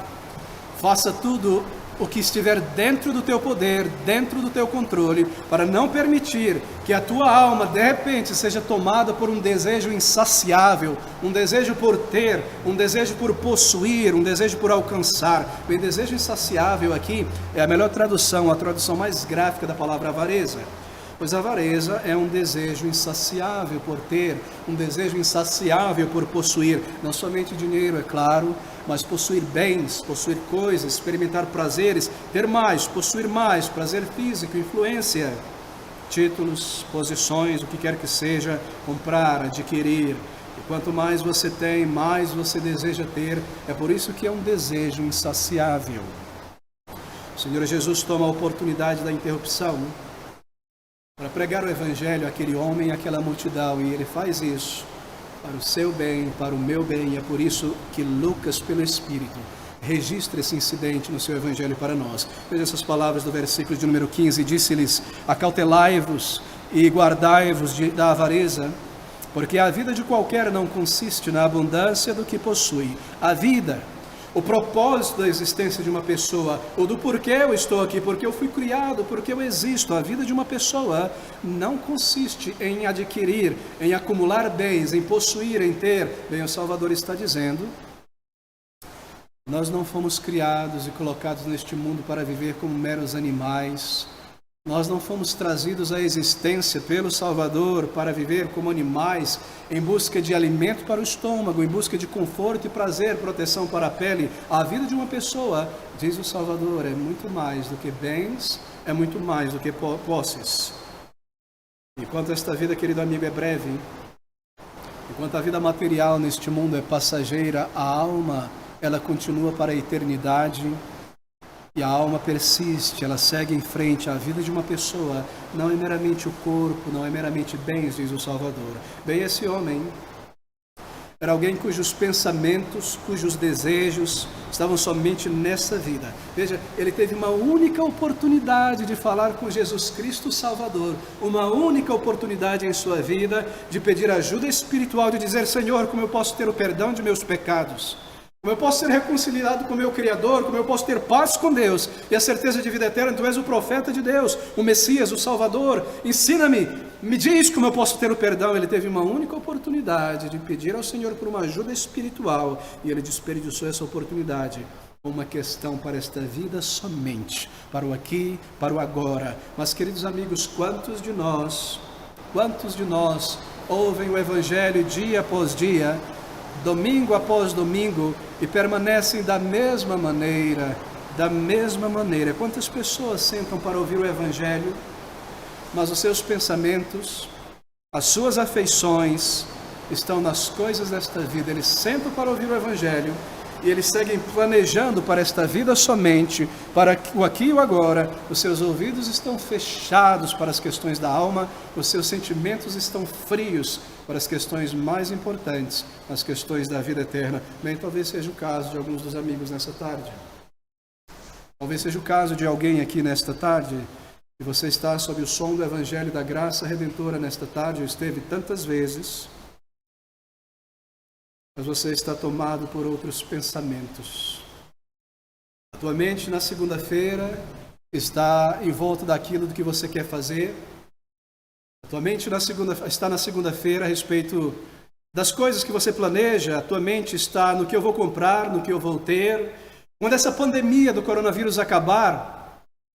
Faça tudo o que estiver dentro do teu poder, dentro do teu controle, para não permitir que a tua alma, de repente, seja tomada por um desejo insaciável, um desejo por ter, um desejo por possuir, um desejo por alcançar. Bem, desejo insaciável aqui é a melhor tradução, a tradução mais gráfica da palavra avareza. Pois a avareza é um desejo insaciável por ter, um desejo insaciável por possuir, não somente dinheiro, é claro, mas possuir bens, possuir coisas, experimentar prazeres, ter mais, possuir mais, prazer físico, influência, títulos, posições, o que quer que seja, comprar, adquirir. E quanto mais você tem, mais você deseja ter. É por isso que é um desejo insaciável. O Senhor Jesus toma a oportunidade da interrupção para pregar o Evangelho àquele homem e àquela multidão, e ele faz isso para o seu bem, para o meu bem, e é por isso que Lucas, pelo Espírito, registra esse incidente no seu Evangelho para nós. Veja essas palavras do versículo de número 15, disse-lhes: acautelai-vos e guardai-vos da avareza, porque a vida de qualquer não consiste na abundância do que possui. A vida, o propósito da existência de uma pessoa, ou do porquê eu estou aqui, porque eu fui criado, porque eu existo. A vida de uma pessoa não consiste em adquirir, em acumular bens, em possuir, em ter. Bem, o Salvador está dizendo: nós não fomos criados e colocados neste mundo para viver como meros animais. Nós não fomos trazidos à existência pelo Salvador para viver como animais, em busca de alimento para o estômago, em busca de conforto e prazer, proteção para a pele. A vida de uma pessoa, diz o Salvador, é muito mais do que bens, é muito mais do que posses. Enquanto esta vida, querido amigo, é breve, enquanto a vida material neste mundo é passageira, a alma, ela continua para a eternidade. E a alma persiste, ela segue em frente. A vida de uma pessoa não é meramente o corpo, não é meramente bens, diz o Salvador. Bem, esse homem era alguém cujos pensamentos, cujos desejos estavam somente nessa vida. Veja, ele teve uma única oportunidade de falar com Jesus Cristo Salvador, uma única oportunidade em sua vida de pedir ajuda espiritual, de dizer: Senhor, como eu posso ter o perdão de meus pecados? Como eu posso ser reconciliado com o meu Criador? Como eu posso ter paz com Deus e a certeza de vida eterna? Tu és o profeta de Deus, o Messias, o Salvador. Ensina-me, me diz como eu posso ter o perdão. Ele teve uma única oportunidade de pedir ao Senhor por uma ajuda espiritual, e ele desperdiçou essa oportunidade. Uma questão para esta vida somente, para o aqui, para o agora. Mas, queridos amigos, quantos de nós ouvem o Evangelho dia após dia, domingo após domingo, e permanecem da mesma maneira? Quantas pessoas sentam para ouvir o Evangelho, mas os seus pensamentos, as suas afeições estão nas coisas desta vida? Eles sentam para ouvir o Evangelho e eles seguem planejando para esta vida somente, para o aqui e o agora. Os seus ouvidos estão fechados para as questões da alma, os seus sentimentos estão frios para as questões mais importantes, as questões da vida eterna. Bem, talvez seja o caso de alguns dos amigos nessa tarde. Talvez seja o caso de alguém aqui nesta tarde, e você está sob o som do Evangelho da Graça Redentora nesta tarde, ou esteve tantas vezes, mas você está tomado por outros pensamentos. A tua mente na segunda-feira está em volta daquilo do que você quer fazer. A tua mente está na segunda-feira a respeito das coisas que você planeja. A tua mente está no que eu vou comprar, no que eu vou ter. Quando essa pandemia do coronavírus acabar,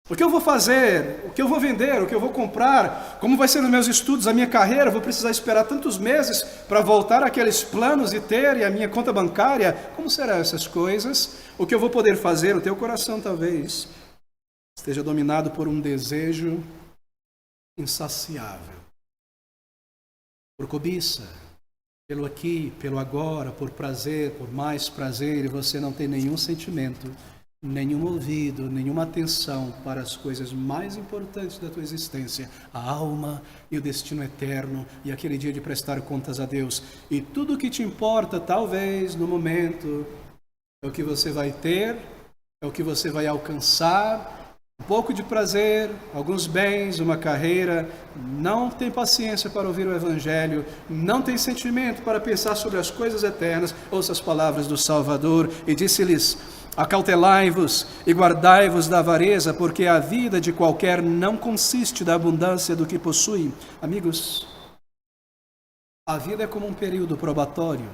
o que eu vou fazer, o que eu vou vender, o que eu vou comprar, como vai ser os meus estudos, a minha carreira, vou precisar esperar tantos meses para voltar àqueles planos e ter, e a minha conta bancária, como serão essas coisas? O que eu vou poder fazer? O teu coração talvez esteja dominado por um desejo insaciável, por cobiça, pelo aqui, pelo agora, por prazer, por mais prazer, e você não tem nenhum sentimento, nenhum ouvido, nenhuma atenção para as coisas mais importantes da tua existência, a alma e o destino eterno e aquele dia de prestar contas a Deus. E tudo o que te importa, talvez, no momento, é o que você vai ter, é o que você vai alcançar, um pouco de prazer, alguns bens, uma carreira. Não tem paciência para ouvir o Evangelho, não tem sentimento para pensar sobre as coisas eternas. Ouça as palavras do Salvador: e disse-lhes: Acautelai-vos e guardai-vos da avareza, porque a vida de qualquer não consiste da abundância do que possui. Amigos, a vida é como um período probatório.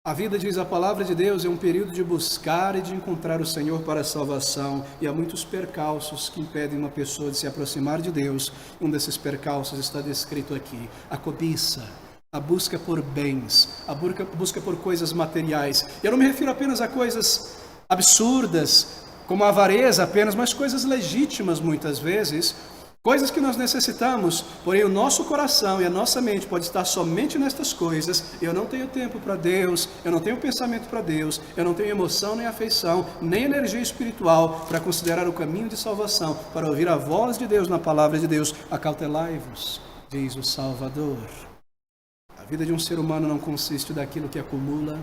A vida, diz a palavra de Deus, é um período de buscar e de encontrar o Senhor para a salvação. E há muitos percalços que impedem uma pessoa de se aproximar de Deus. Um desses percalços está descrito aqui: a cobiça, a busca por bens, a busca por coisas materiais. E eu não me refiro apenas a coisas absurdas, como a avareza apenas, mas coisas legítimas muitas vezes, coisas que nós necessitamos, porém o nosso coração e a nossa mente pode estar somente nestas coisas. Eu não tenho tempo para Deus, eu não tenho pensamento para Deus, eu não tenho emoção nem afeição, nem energia espiritual para considerar o caminho de salvação, para ouvir a voz de Deus na palavra de Deus. Acautelai-vos, diz o Salvador. A vida de um ser humano não consiste daquilo que acumula,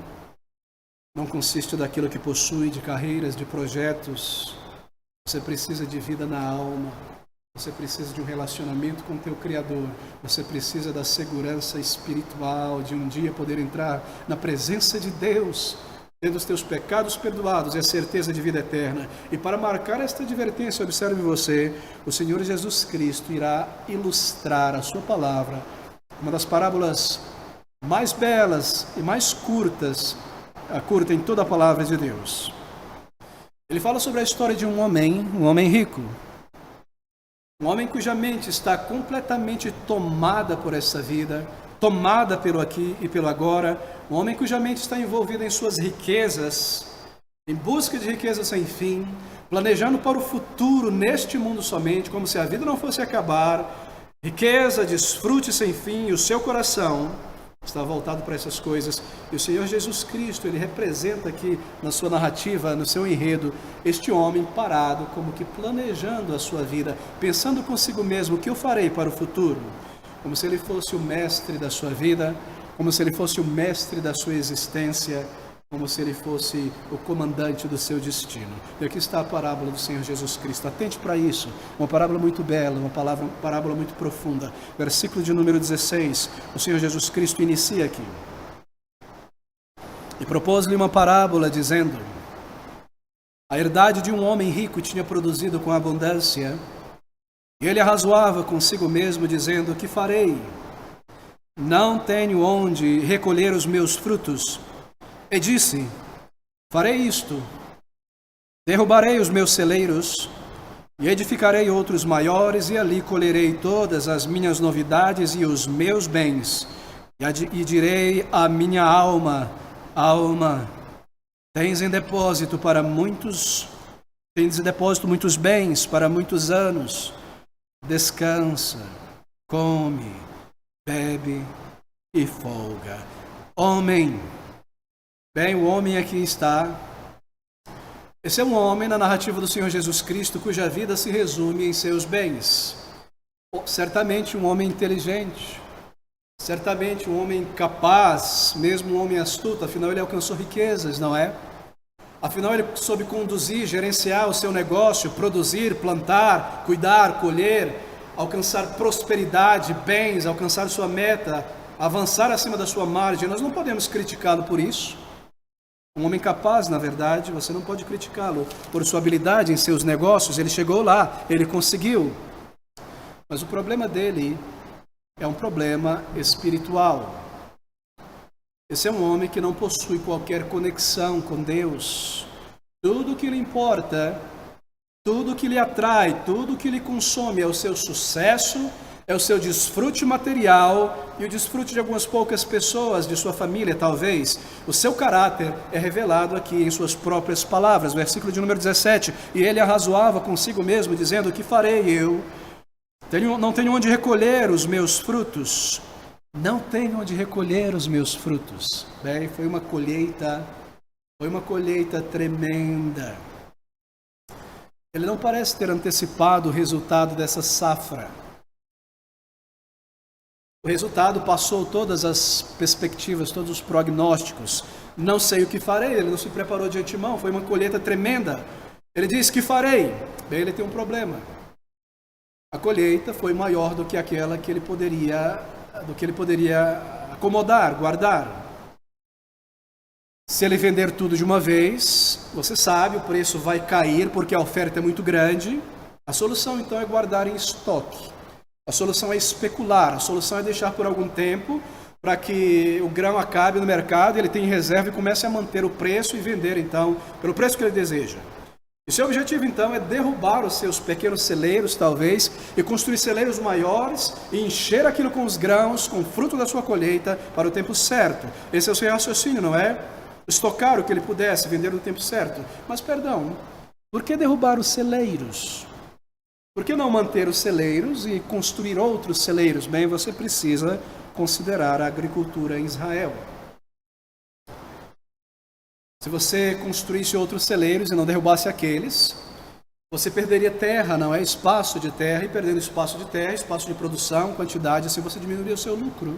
não consiste daquilo que possui, de carreiras, de projetos. Você precisa de vida na alma. Você precisa de um relacionamento com o teu Criador. Você precisa da segurança espiritual, de um dia poder entrar na presença de Deus, tendo os teus pecados perdoados e a certeza de vida eterna. E para marcar esta advertência, observe você, o Senhor Jesus Cristo irá ilustrar a sua palavra, uma das parábolas mais belas e mais curta em toda a palavra de Deus. Ele fala sobre a história de um homem rico. Um homem cuja mente está completamente tomada por essa vida, tomada pelo aqui e pelo agora. Um homem cuja mente está envolvida em suas riquezas, em busca de riquezas sem fim, planejando para o futuro neste mundo somente, como se a vida não fosse acabar. Riqueza, desfrute sem fim, e o seu coração está voltado para essas coisas. E o Senhor Jesus Cristo, Ele representa aqui na sua narrativa, no seu enredo, este homem parado, como que planejando a sua vida, pensando consigo mesmo: o que eu farei para o futuro? Como se ele fosse o mestre da sua vida, como se ele fosse o mestre da sua existência, como se ele fosse o comandante do seu destino. E aqui está a parábola do Senhor Jesus Cristo. Atente para isso. Uma parábola muito bela, uma parábola muito profunda. Versículo de número 16. O Senhor Jesus Cristo inicia aqui. E propôs-lhe uma parábola, dizendo: a herdade de um homem rico tinha produzido com abundância, e ele arrazoava consigo mesmo, dizendo: que farei? Não tenho onde recolher os meus frutos. E disse: farei isto, derrubarei os meus celeiros e edificarei outros maiores, e ali colherei todas as minhas novidades e os meus bens. E direi à minha alma: alma, tens em depósito muitos bens para muitos anos. Descansa, come, bebe e folga. Homem, bem, o homem aqui está. Esse é um homem na narrativa do Senhor Jesus Cristo, cuja vida se resume em seus bens. Certamente um homem inteligente, certamente um homem capaz, mesmo um homem astuto, afinal ele alcançou riquezas, não é? Afinal ele soube conduzir, gerenciar o seu negócio, produzir, plantar, cuidar, colher, alcançar prosperidade, bens, alcançar sua meta, avançar acima da sua margem. Nós não podemos criticá-lo por isso. Um homem capaz, na verdade, você não pode criticá-lo por sua habilidade em seus negócios. Ele chegou lá, ele conseguiu. Mas o problema dele é um problema espiritual. Esse é um homem que não possui qualquer conexão com Deus. Tudo que lhe importa, tudo que lhe atrai, tudo que lhe consome é o seu sucesso, é o seu desfrute material e o desfrute de algumas poucas pessoas, de sua família talvez. O seu caráter é revelado aqui em suas próprias palavras. Versículo de número 17. E ele arrazoava consigo mesmo, dizendo: que farei eu? Não tenho onde recolher os meus frutos. Não tenho onde recolher os meus frutos. Bem, foi uma colheita tremenda. Ele não parece ter antecipado o resultado dessa safra. O resultado passou todas as perspectivas, todos os prognósticos. Não sei o que farei, ele não se preparou de antemão, foi uma colheita tremenda. Ele diz: que farei? Bem, ele tem um problema. A colheita foi maior do que aquela que ele poderia acomodar, guardar. Se ele vender tudo de uma vez, você sabe, o preço vai cair porque a oferta é muito grande. A solução então é guardar em estoque. A solução é especular, a solução é deixar por algum tempo para que o grão acabe no mercado, ele tenha reserva e comece a manter o preço e vender então pelo preço que ele deseja. E seu objetivo então é derrubar os seus pequenos celeiros talvez e construir celeiros maiores e encher aquilo com os grãos, com o fruto da sua colheita para o tempo certo. Esse é o seu raciocínio, não é? Estocar o que ele pudesse, vender no tempo certo. Mas perdão, por que derrubar os celeiros? Por que não manter os celeiros e construir outros celeiros? Bem, você precisa considerar a agricultura em Israel. Se você construísse outros celeiros e não derrubasse aqueles, você perderia terra, não é? Espaço de terra, e perdendo espaço de terra, espaço de produção, quantidade, assim você diminuiria o seu lucro.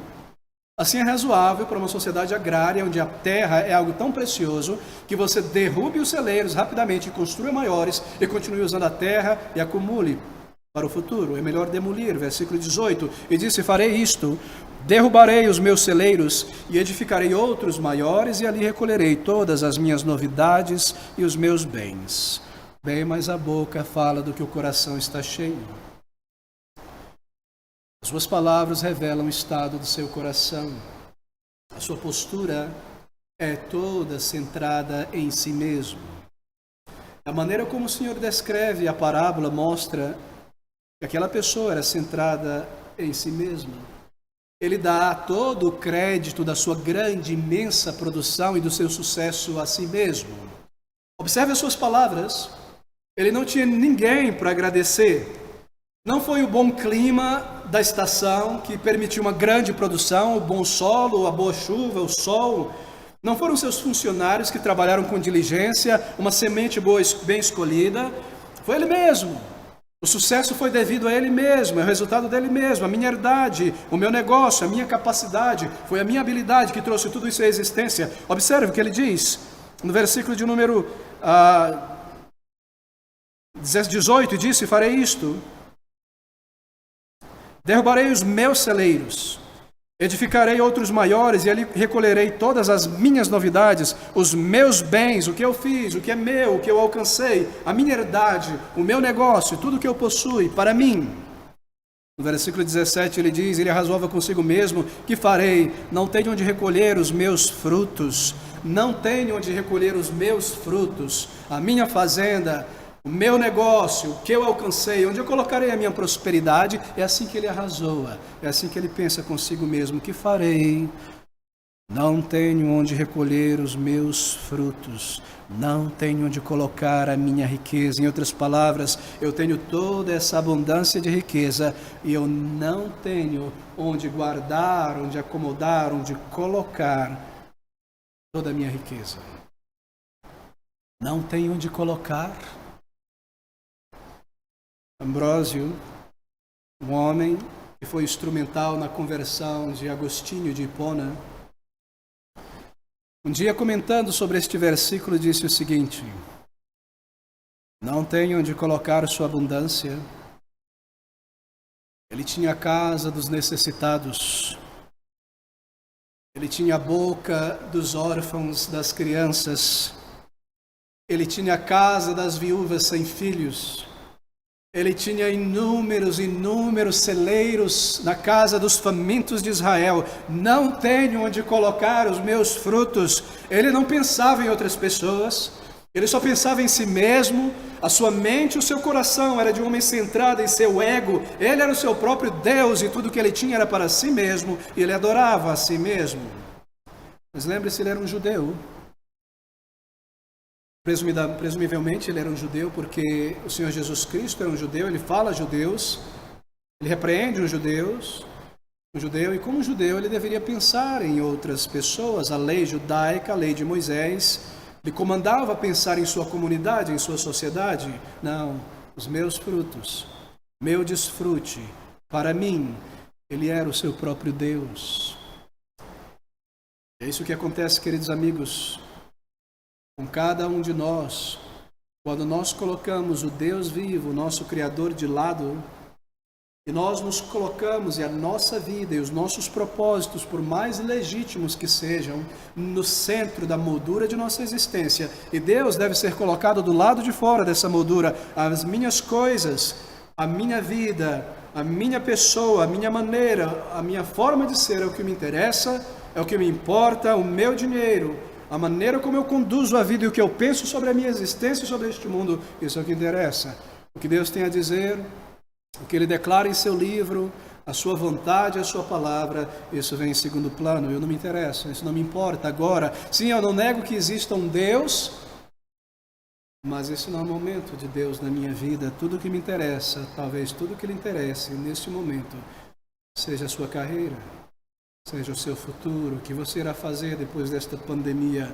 Assim é razoável para uma sociedade agrária, onde a terra é algo tão precioso, que você derrube os celeiros rapidamente, construa maiores e continue usando a terra e acumule para o futuro. É melhor demolir, versículo 18, e disse, farei isto, derrubarei os meus celeiros e edificarei outros maiores e ali recolherei todas as minhas novidades e os meus bens. Bem, mas a boca fala do que o coração está cheio. As suas palavras revelam o estado do seu coração. A sua postura é toda centrada em si mesmo. A maneira como o Senhor descreve a parábola mostra que aquela pessoa era centrada em si mesma. Ele dá todo o crédito da sua grande, imensa produção e do seu sucesso a si mesmo. Observe as suas palavras. Ele não tinha ninguém para agradecer. Não foi o bom clima da estação que permitiu uma grande produção, o bom solo, a boa chuva, o sol. Não foram seus funcionários que trabalharam com diligência, uma semente boa, bem escolhida. Foi ele mesmo. O sucesso foi devido a ele mesmo, é o resultado dele mesmo, a minha herdade, o meu negócio, a minha capacidade, foi a minha habilidade que trouxe tudo isso à existência. Observe o que ele diz no versículo de número 18, disse, farei isto, derrubarei os meus celeiros, edificarei outros maiores e ali recolherei todas as minhas novidades, os meus bens, o que eu fiz, o que é meu, o que eu alcancei, a minha herdade, o meu negócio, tudo que eu possuo para mim. No versículo 17 ele diz, ele arrazoava consigo mesmo, que farei? Não tenho onde recolher os meus frutos, não tenho onde recolher os meus frutos, a minha fazenda, o meu negócio, o que eu alcancei, onde eu colocarei a minha prosperidade. É assim que ele arrazoa, é assim que ele pensa consigo mesmo, que farei? Não tenho onde recolher os meus frutos, não tenho onde colocar a minha riqueza. Em outras palavras, eu tenho toda essa abundância de riqueza e eu não tenho onde guardar, onde acomodar, onde colocar toda a minha riqueza. Não tenho onde colocar. Ambrósio, um homem que foi instrumental na conversão de Agostinho de Hipona, um dia comentando sobre este versículo disse o seguinte, não tem onde colocar sua abundância. Ele tinha a casa dos necessitados, ele tinha a boca dos órfãos, das crianças, ele tinha a casa das viúvas sem filhos, ele tinha inúmeros celeiros na casa dos famintos de Israel. Não tenho onde colocar os meus frutos. Ele não pensava em outras pessoas, ele só pensava em si mesmo. A sua mente, o seu coração era de um homem centrado em seu ego. Ele era o seu próprio Deus e tudo que ele tinha era para si mesmo. E ele adorava a si mesmo. Mas lembre-se, ele era um judeu. Presumivelmente ele era um judeu porque o Senhor Jesus Cristo era um judeu, ele fala a judeus, ele repreende os judeus, um judeu, e como judeu ele deveria pensar em outras pessoas, a lei judaica, a lei de Moisés, lhe comandava pensar em sua comunidade, em sua sociedade. Não, os meus frutos, meu desfrute, para mim, ele era o seu próprio Deus. É isso que acontece, queridos amigos, com cada um de nós, quando nós colocamos o Deus vivo, o nosso Criador, de lado, E nós nos colocamos, e a nossa vida e os nossos propósitos, por mais legítimos que sejam, no centro da moldura de nossa existência. E Deus deve ser colocado do lado de fora dessa moldura. As minhas coisas, a minha vida, a minha pessoa, a minha maneira, a minha forma de ser é o que me interessa, é o que me importa, o meu dinheiro, a maneira como eu conduzo a vida e o que eu penso sobre a minha existência e sobre este mundo, isso é o que interessa. O que Deus tem a dizer, o que Ele declara em seu livro, a sua vontade, a sua palavra, isso vem em segundo plano. Eu não me interesso, isso não me importa agora. Sim, eu não nego que exista um Deus, mas esse não é o momento de Deus na minha vida. Tudo que me interessa, talvez tudo que lhe interesse neste momento, seja a sua carreira, seja o seu futuro, o que você irá fazer depois desta pandemia.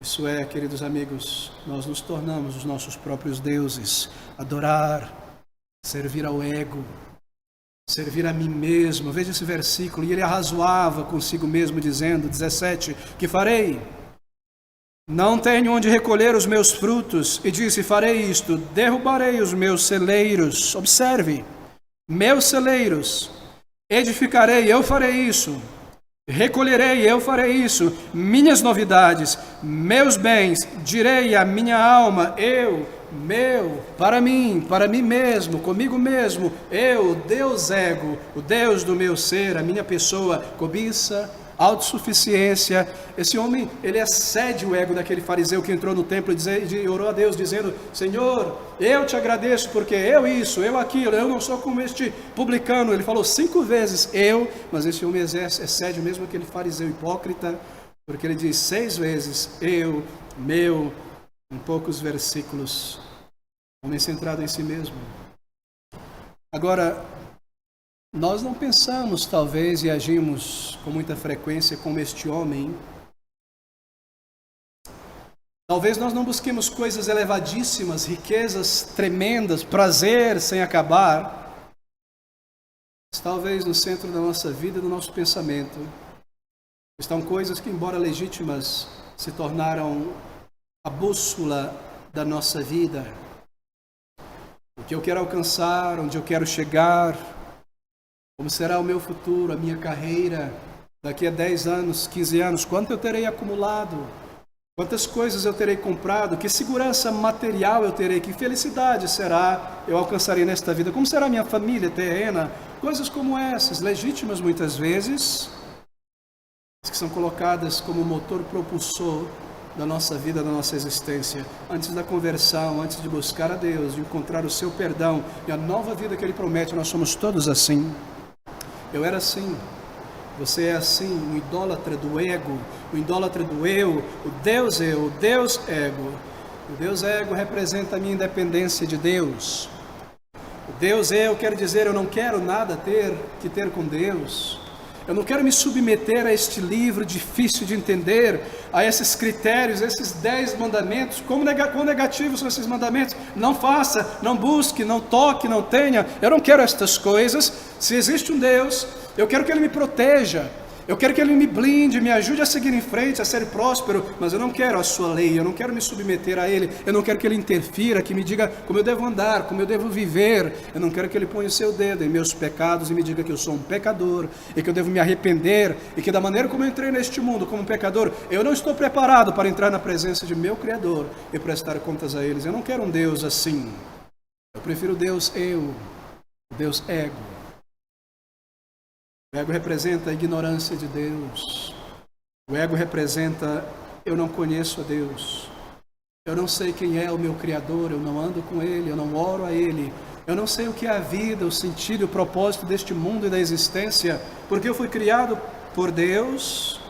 Isso é, queridos amigos, nós nos tornamos os nossos próprios deuses. Adorar, servir ao ego, servir a mim mesmo. Veja esse versículo. E ele arrazoava consigo mesmo, dizendo, 17, que farei? Não tenho onde recolher os meus frutos. E disse, farei isto, derrubarei os meus celeiros. Observe, meus celeiros. Edificarei, eu farei isso. Recolherei, eu farei isso. Minhas novidades, meus bens, direi à minha alma, meu, para mim mesmo, comigo mesmo, eu, Deus ego, o Deus do meu ser, a minha pessoa, cobiça, autossuficiência. Esse homem, ele excede o ego daquele fariseu que entrou no templo e orou a Deus dizendo, Senhor, eu te agradeço porque eu isso, eu aquilo, eu não sou como este publicano. Ele falou 5 vezes mas esse homem excede mesmo aquele fariseu hipócrita, porque ele diz 6 vezes eu, meu, em poucos versículos. Homem centrado em si mesmo. Agora, nós não pensamos, talvez, e agimos com muita frequência como este homem. Talvez nós não busquemos coisas elevadíssimas, riquezas tremendas, prazer sem acabar. Mas talvez no centro da nossa vida e do nosso pensamento estão coisas que, embora legítimas, se tornaram a bússola da nossa vida. O que eu quero alcançar, onde eu quero chegar, como será o meu futuro, a minha carreira, daqui a 10 anos, 15 anos, quanto eu terei acumulado, quantas coisas eu terei comprado, que segurança material eu terei, que felicidade será eu alcançarei nesta vida, como será a minha família terrena, coisas como essas, legítimas muitas vezes, que são colocadas como motor propulsor da nossa vida, da nossa existência. Antes da conversão, antes de buscar a Deus, de encontrar o seu perdão e a nova vida que Ele promete, nós somos todos assim. Eu era assim, você é assim, um idólatra do ego, o idólatra do eu, o Deus ego. O Deus ego representa a minha independência de Deus. O Deus eu quer dizer, eu não quero nada ter com Deus. Eu não quero me submeter a este livro difícil de entender, a esses critérios, esses 10 mandamentos. Quão negativos são esses mandamentos? Não faça, não busque, não toque, não tenha. Eu não quero estas coisas. Se existe um Deus, eu quero que Ele me proteja. Eu quero que Ele me blinde, me ajude a seguir em frente, a ser próspero, mas eu não quero a sua lei, eu não quero me submeter a Ele, eu não quero que Ele interfira, que me diga como eu devo andar, como eu devo viver, eu não quero que Ele ponha o seu dedo em meus pecados e me diga que eu sou um pecador, e que eu devo me arrepender, e que da maneira como eu entrei neste mundo como pecador, eu não estou preparado para entrar na presença de meu Criador e prestar contas a Ele. Eu não quero um Deus assim, eu prefiro Deus Deus ego. O ego representa a ignorância de Deus. O ego representa, eu não conheço a Deus. Eu não sei quem é o meu Criador, eu não ando com Ele, eu não oro a Ele. Eu não sei o que é a vida, o sentido e o propósito deste mundo e da existência, porque eu fui criado por Deus.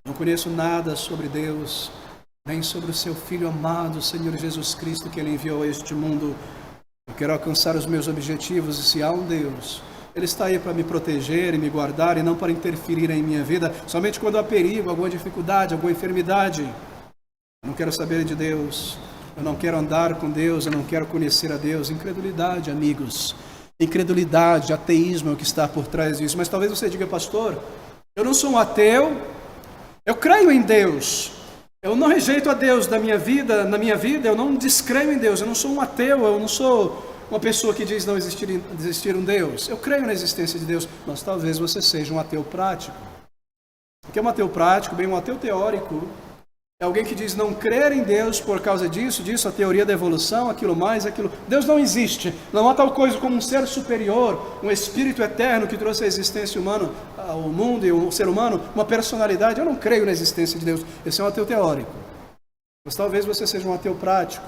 Não conheço nada sobre Deus, nem sobre o seu Filho amado, o Senhor Jesus Cristo, que Ele enviou a este mundo. Eu quero alcançar os meus objetivos, e se há um Deus, Ele está aí para me proteger e me guardar e não para interferir em minha vida, somente quando há perigo, alguma dificuldade, alguma enfermidade. Eu não quero saber de Deus, eu não quero andar com Deus, eu não quero conhecer a Deus. Incredulidade, amigos, incredulidade, ateísmo é o que está por trás disso. Mas talvez você diga, pastor, eu não sou um ateu, eu creio em Deus, eu não rejeito a Deus na minha vida, eu não descreio em Deus, eu não sou um ateu, eu não sou uma pessoa que diz não existir um Deus. Eu creio na existência de Deus, mas talvez você seja um ateu prático. O que é um ateu prático? Bem, um ateu teórico é alguém que diz não crer em Deus por causa disso, a teoria da evolução, aquilo mais, aquilo. Deus não existe. Não há tal coisa como um ser superior, um espírito eterno que trouxe a existência humana, ao mundo e ao ser humano, uma personalidade. Eu não creio na existência de Deus. Esse é um ateu teórico. Mas talvez você seja um ateu prático.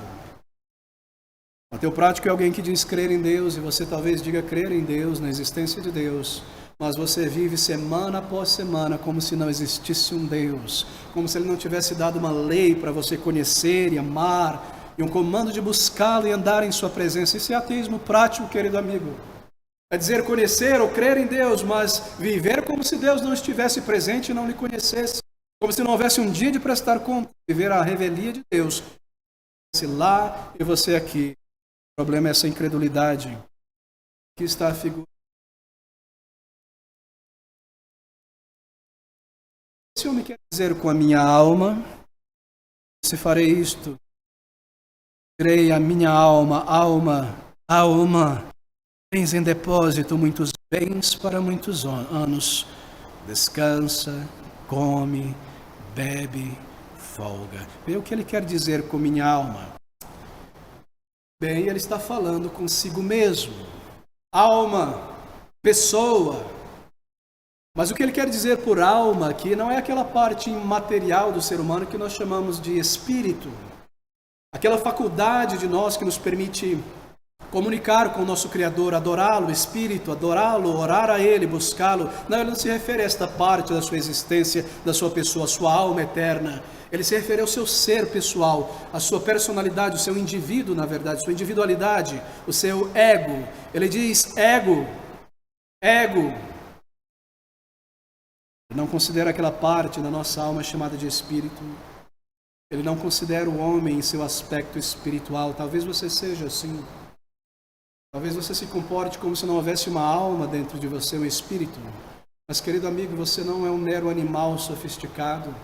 Um ateu prático é alguém que diz crer em Deus, e você talvez diga crer em Deus, na existência de Deus. Mas você vive semana após semana como se não existisse um Deus, como se Ele não tivesse dado uma lei para você conhecer e amar, e um comando de buscá-lo e andar em sua presença. Isso é ateísmo prático, querido amigo. É dizer conhecer ou crer em Deus, mas viver como se Deus não estivesse presente e não lhe conhecesse, como se não houvesse um dia de prestar conta, viver a revelia de Deus, você lá e você aqui. O problema é essa incredulidade. Aqui está a figura. Se eu me quer dizer com a minha alma, se farei isto, direi a minha alma, tens em depósito muitos bens para muitos anos, descansa, come, bebe, folga. Vê o que ele quer dizer com minha alma. Bem, ele está falando consigo mesmo. Alma, pessoa. Mas o que ele quer dizer por alma aqui não é aquela parte imaterial do ser humano que nós chamamos de espírito. Aquela faculdade de nós que nos permite comunicar com o nosso Criador, adorá-lo, espírito, adorá-lo, orar a Ele, buscá-lo. Não, ele não se refere a esta parte da sua existência, da sua pessoa, a sua alma eterna. Ele se refere ao seu ser pessoal, a sua personalidade, o seu indivíduo, na verdade, sua individualidade, o seu ego. Ele diz ego. Ele não considera aquela parte da nossa alma chamada de espírito. Ele não considera o homem em seu aspecto espiritual. Talvez você seja assim. Talvez você se comporte como se não houvesse uma alma dentro de você, um espírito. Mas, querido amigo, você não é um mero animal sofisticado.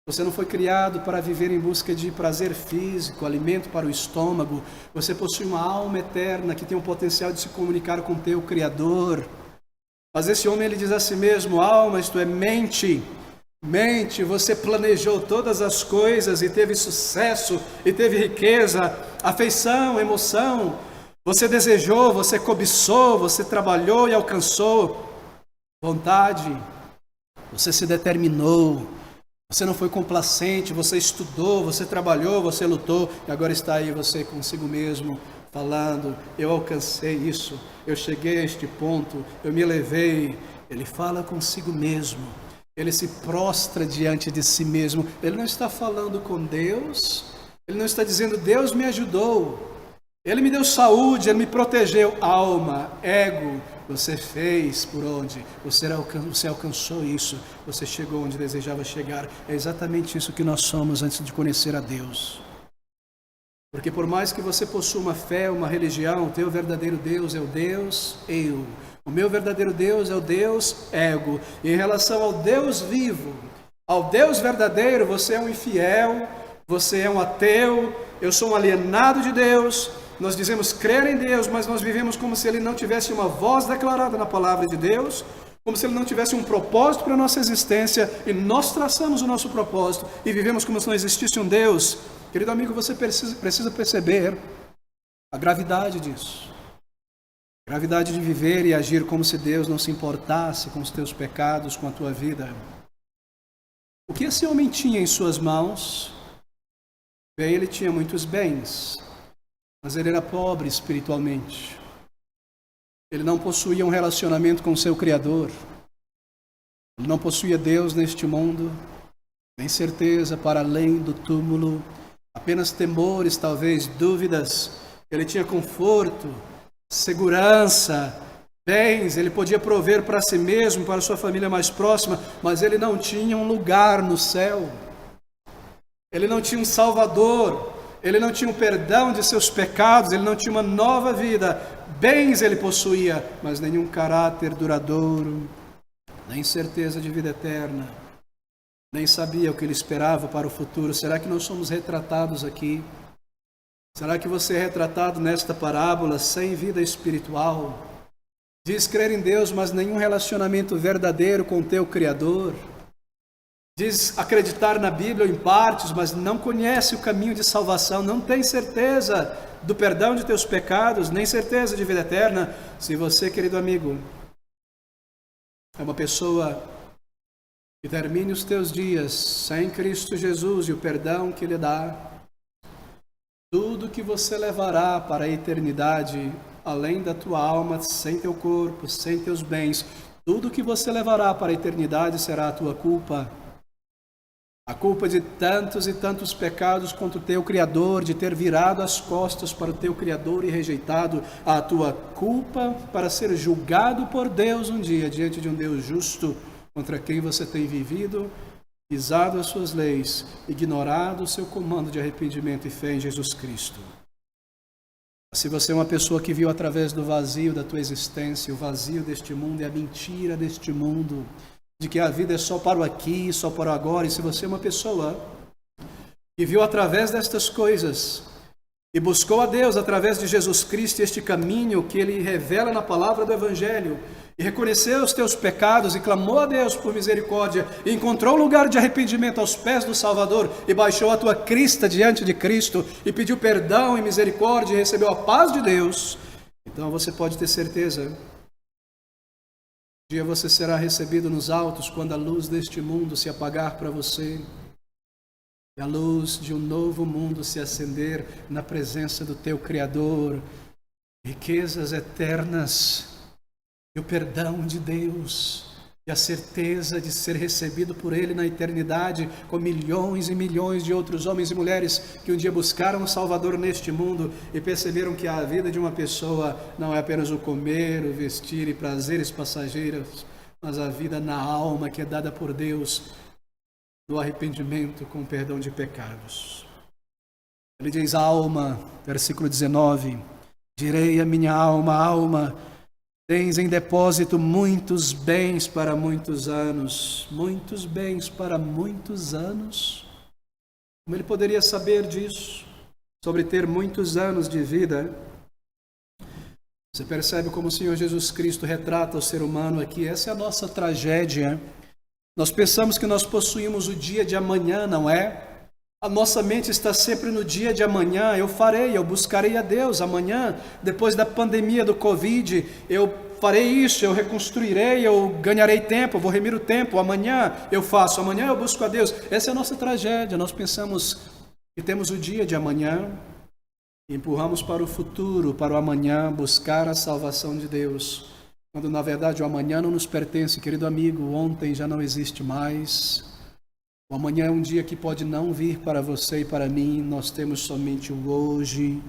Você não foi criado para viver em busca de prazer físico, alimento para o estômago. Você possui uma alma eterna que tem o potencial de se comunicar com o teu Criador. Mas esse homem, ele diz a si mesmo, alma, isto é, mente, você planejou todas as coisas e teve sucesso, e teve riqueza, afeição, emoção, você desejou, você cobiçou, você trabalhou e alcançou vontade, você se determinou, você não foi complacente, você estudou, você trabalhou, você lutou, e agora está aí você consigo mesmo, falando, eu alcancei isso, eu cheguei a este ponto, eu me elevei. Ele fala consigo mesmo, ele se prostra diante de si mesmo. Ele não está falando com Deus, ele não está dizendo, Deus me ajudou, Ele me deu saúde, Ele me protegeu. Alma, ego, você fez por onde? Você alcançou isso, você chegou onde desejava chegar. É exatamente isso que nós somos antes de conhecer a Deus. Porque por mais que você possua uma fé, uma religião, o teu verdadeiro Deus é o Deus eu. O meu verdadeiro Deus é o Deus ego. E em relação ao Deus vivo, ao Deus verdadeiro, você é um infiel, você é um ateu, eu sou um alienado de Deus. Nós dizemos crer em Deus, mas nós vivemos como se Ele não tivesse uma voz declarada na palavra de Deus, como se Ele não tivesse um propósito para a nossa existência, e nós traçamos o nosso propósito e vivemos como se não existisse um Deus. Querido amigo, você precisa perceber a gravidade disso. A gravidade de viver e agir como se Deus não se importasse com os teus pecados, com a tua vida. O que esse homem tinha em suas mãos? Bem, ele tinha muitos bens, mas ele era pobre espiritualmente. Ele não possuía um relacionamento com o seu Criador. Ele não possuía Deus neste mundo, nem certeza para além do túmulo. Apenas temores, talvez, dúvidas. Ele tinha conforto, segurança, bens. Ele podia prover para si mesmo, para sua família mais próxima, mas ele não tinha um lugar no céu. Ele não tinha um Salvador. Ele não tinha um perdão de seus pecados. Ele não tinha uma nova vida. Bens ele possuía, mas nenhum caráter duradouro, nem certeza de vida eterna. Nem sabia o que ele esperava para o futuro. Será que nós somos retratados aqui? Será que você é retratado nesta parábola sem vida espiritual? Diz crer em Deus, mas nenhum relacionamento verdadeiro com o teu Criador. Diz acreditar na Bíblia em partes, mas não conhece o caminho de salvação, não tem certeza do perdão de teus pecados, nem certeza de vida eterna. Se você, querido amigo, é uma pessoa que termine os teus dias sem Cristo Jesus e o perdão que Ele dá, tudo que você levará para a eternidade, além da tua alma, sem teu corpo, sem teus bens, tudo que você levará para a eternidade será a tua culpa. A culpa de tantos e tantos pecados contra o teu Criador, de ter virado as costas para o teu Criador e rejeitado a tua culpa para ser julgado por Deus um dia, diante de um Deus justo, contra quem você tem vivido, pisado as suas leis, ignorado o seu comando de arrependimento e fé em Jesus Cristo. Se você é uma pessoa que viu através do vazio da tua existência, o vazio deste mundo e a mentira deste mundo, de que a vida é só para o aqui, só para o agora, e se você é uma pessoa que viu através destas coisas e buscou a Deus através de Jesus Cristo, este caminho que Ele revela na palavra do Evangelho, e reconheceu os teus pecados e clamou a Deus por misericórdia, e encontrou lugar de arrependimento aos pés do Salvador, e baixou a tua crista diante de Cristo, e pediu perdão e misericórdia, e recebeu a paz de Deus, então você pode ter certeza, um dia você será recebido nos altos quando a luz deste mundo se apagar para você e a luz de um novo mundo se acender na presença do teu Criador, riquezas eternas e o perdão de Deus e a certeza de ser recebido por Ele na eternidade com milhões e milhões de outros homens e mulheres que um dia buscaram o Salvador neste mundo e perceberam que a vida de uma pessoa não é apenas o comer, o vestir e prazeres passageiros, mas a vida na alma que é dada por Deus no arrependimento com o perdão de pecados. Ele diz, alma, versículo 19, direi a minha alma, alma, tens em depósito muitos bens para muitos anos. Muitos bens para muitos anos? Como ele poderia saber disso? Sobre ter muitos anos de vida? Você percebe como o Senhor Jesus Cristo retrata o ser humano aqui? Essa é a nossa tragédia. Nós pensamos que nós possuímos o dia de amanhã, não é? A nossa mente está sempre no dia de amanhã, eu buscarei a Deus amanhã, depois da pandemia do Covid, eu farei isso, eu reconstruirei, eu ganharei tempo, eu vou remir o tempo, amanhã eu faço, amanhã eu busco a Deus. Essa é a nossa tragédia, nós pensamos que temos o dia de amanhã e empurramos para o futuro, para o amanhã, buscar a salvação de Deus, quando na verdade o amanhã não nos pertence, querido amigo, o ontem já não existe mais. O amanhã é um dia que pode não vir para você e para mim, nós temos somente o hoje.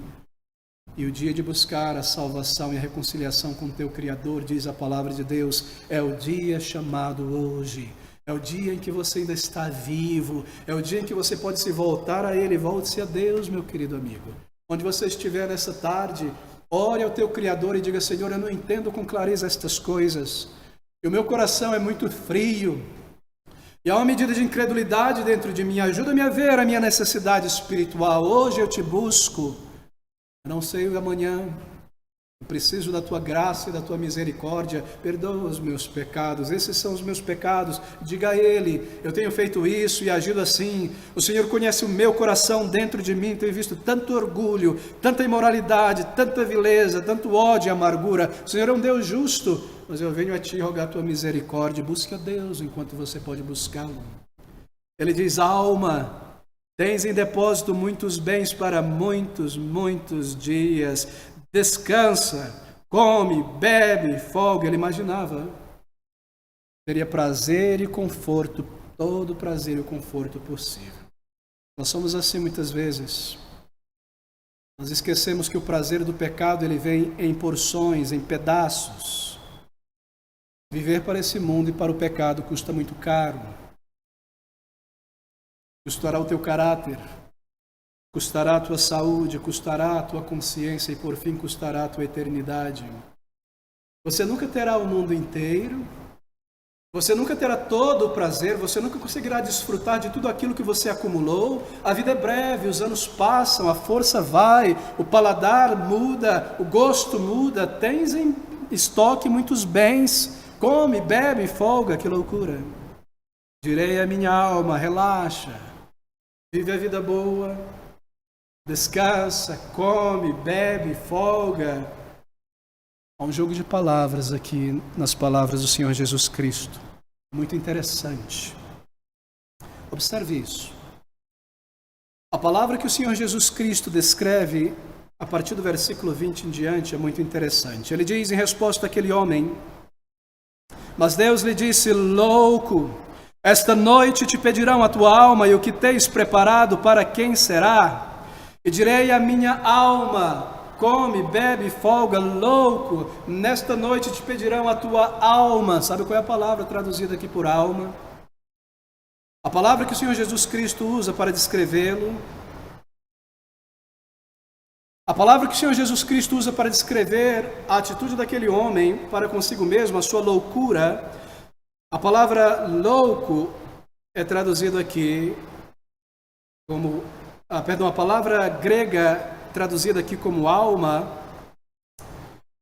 E o dia de buscar a salvação e a reconciliação com o teu Criador, diz a palavra de Deus, é o dia chamado hoje. É o dia em que você ainda está vivo, é o dia em que você pode se voltar a Ele, volte-se a Deus, meu querido amigo. Onde você estiver nessa tarde, ore ao teu Criador e diga, Senhor, eu não entendo com clareza estas coisas, e o meu coração é muito frio, e há uma medida de incredulidade dentro de mim, ajuda-me a ver a minha necessidade espiritual, hoje eu te busco, eu não sei o amanhã, eu preciso da tua graça e da tua misericórdia, perdoa os meus pecados, esses são os meus pecados, diga a Ele, eu tenho feito isso e agido assim, o Senhor conhece o meu coração dentro de mim, tenho visto tanto orgulho, tanta imoralidade, tanta vileza, tanto ódio e amargura, o Senhor é um Deus justo, mas eu venho a Ti rogar a tua misericórdia, busque a Deus enquanto você pode buscá-lo. Ele diz, alma, tens em depósito muitos bens para muitos, muitos dias, descansa, come, bebe, folga. Ele imaginava, teria prazer e conforto, todo prazer e conforto possível. Nós somos assim muitas vezes. Nós esquecemos que o prazer do pecado ele vem em porções, em pedaços. Viver para esse mundo e para o pecado custa muito caro. Custará o teu caráter, custará a tua saúde, custará a tua consciência e por fim custará a tua eternidade. Você nunca terá o mundo inteiro, Você nunca terá todo o prazer, você nunca conseguirá desfrutar de tudo aquilo que você acumulou. A vida é breve, os anos passam, a força vai, o paladar muda, o gosto muda. Tens em estoque muitos bens, come, bebe, folga, que loucura. Direi à minha alma, relaxa, vive a vida boa, descansa, come, bebe, folga. Há um jogo de palavras aqui nas palavras do Senhor Jesus Cristo, muito interessante. Observe isso. A palavra que o Senhor Jesus Cristo descreve a partir do versículo 20 em diante é muito interessante. Ele diz em resposta àquele homem: mas Deus lhe disse, louco, esta noite te pedirão a tua alma e o que tens preparado para quem será? E direi à minha alma, come, bebe, folga, louco, nesta noite te pedirão a tua alma. Sabe qual é a palavra traduzida aqui por alma? A palavra que o Senhor Jesus Cristo usa para descrevê-lo, a palavra que o Senhor Jesus Cristo usa para descrever a atitude daquele homem para consigo mesmo, a sua loucura, a palavra louco é traduzido aqui como, a palavra grega traduzida aqui como alma,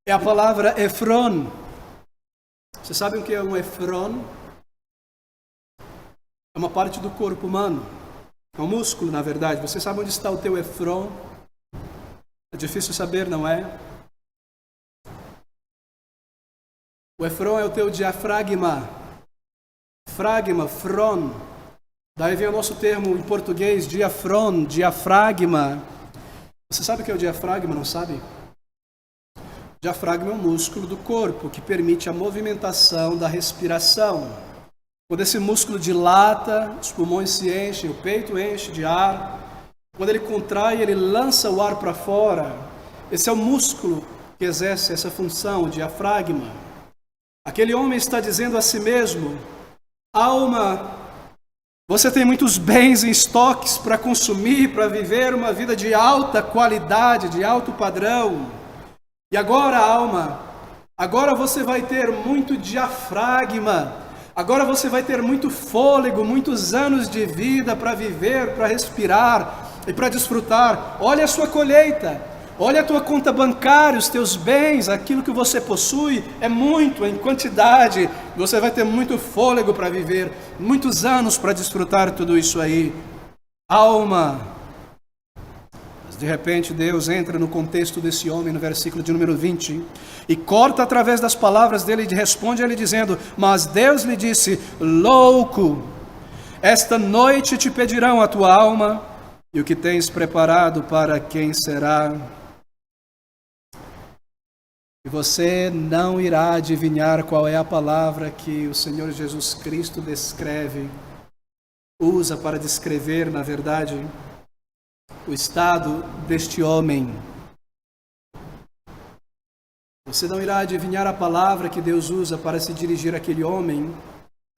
é a palavra efron. Vocês sabem o que é um efron? É uma parte do corpo humano. É um músculo, na verdade. Você sabe onde está o teu efron? É difícil saber, não é? O efron é o teu diafragma. Fragma, fron. Daí vem o nosso termo em português, diafron, diafragma. Você sabe o que é o diafragma, não sabe? O diafragma é um músculo do corpo que permite a movimentação da respiração. Quando esse músculo dilata, os pulmões se enchem, o peito enche de ar. Quando ele contrai, ele lança o ar para fora. Esse é o músculo que exerce essa função, o diafragma. Aquele homem está dizendo a si mesmo, alma, você tem muitos bens em estoques para consumir, para viver uma vida de alta qualidade, de alto padrão. E agora, alma, agora você vai ter muito diafragma, agora você vai ter muito fôlego, muitos anos de vida para viver, para respirar e para desfrutar. Olha a sua colheita. Olha a tua conta bancária, os teus bens, aquilo que você possui é muito, em quantidade. Você vai ter muito fôlego para viver, muitos anos para desfrutar tudo isso aí. Alma. Mas de repente Deus entra no contexto desse homem no versículo de número 20 e corta através das palavras dele e responde a ele dizendo, mas Deus lhe disse, louco, esta noite te pedirão a tua alma e o que tens preparado para quem será? E você não irá adivinhar qual é a palavra que o Senhor Jesus Cristo descreve, usa para descrever, na verdade, o estado deste homem. Você não irá adivinhar a palavra que Deus usa para se dirigir àquele homem.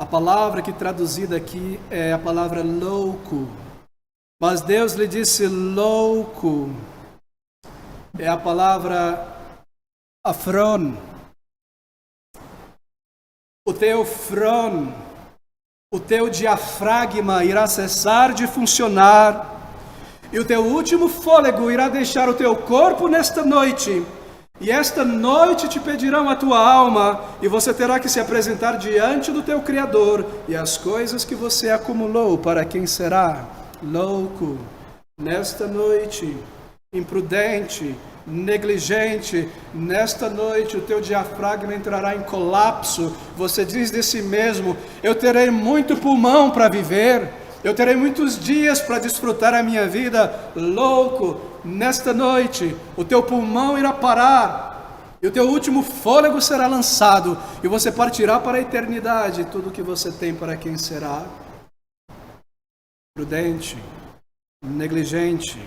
A palavra que traduzida aqui é a palavra louco. Mas Deus lhe disse louco. É a palavra afron. O teu fron, o teu diafragma irá cessar de funcionar e o teu último fôlego irá deixar o teu corpo nesta noite. E esta noite te pedirão a tua alma e você terá que se apresentar diante do teu Criador e as coisas que você acumulou para quem será? Louco, nesta noite, imprudente, negligente, nesta noite o teu diafragma entrará em colapso. Você diz de si mesmo, eu terei muito pulmão para viver, eu terei muitos dias para desfrutar a minha vida. Louco, nesta noite o teu pulmão irá parar e o teu último fôlego será lançado e você partirá para a eternidade. Tudo que você tem para quem será? Prudente, negligente,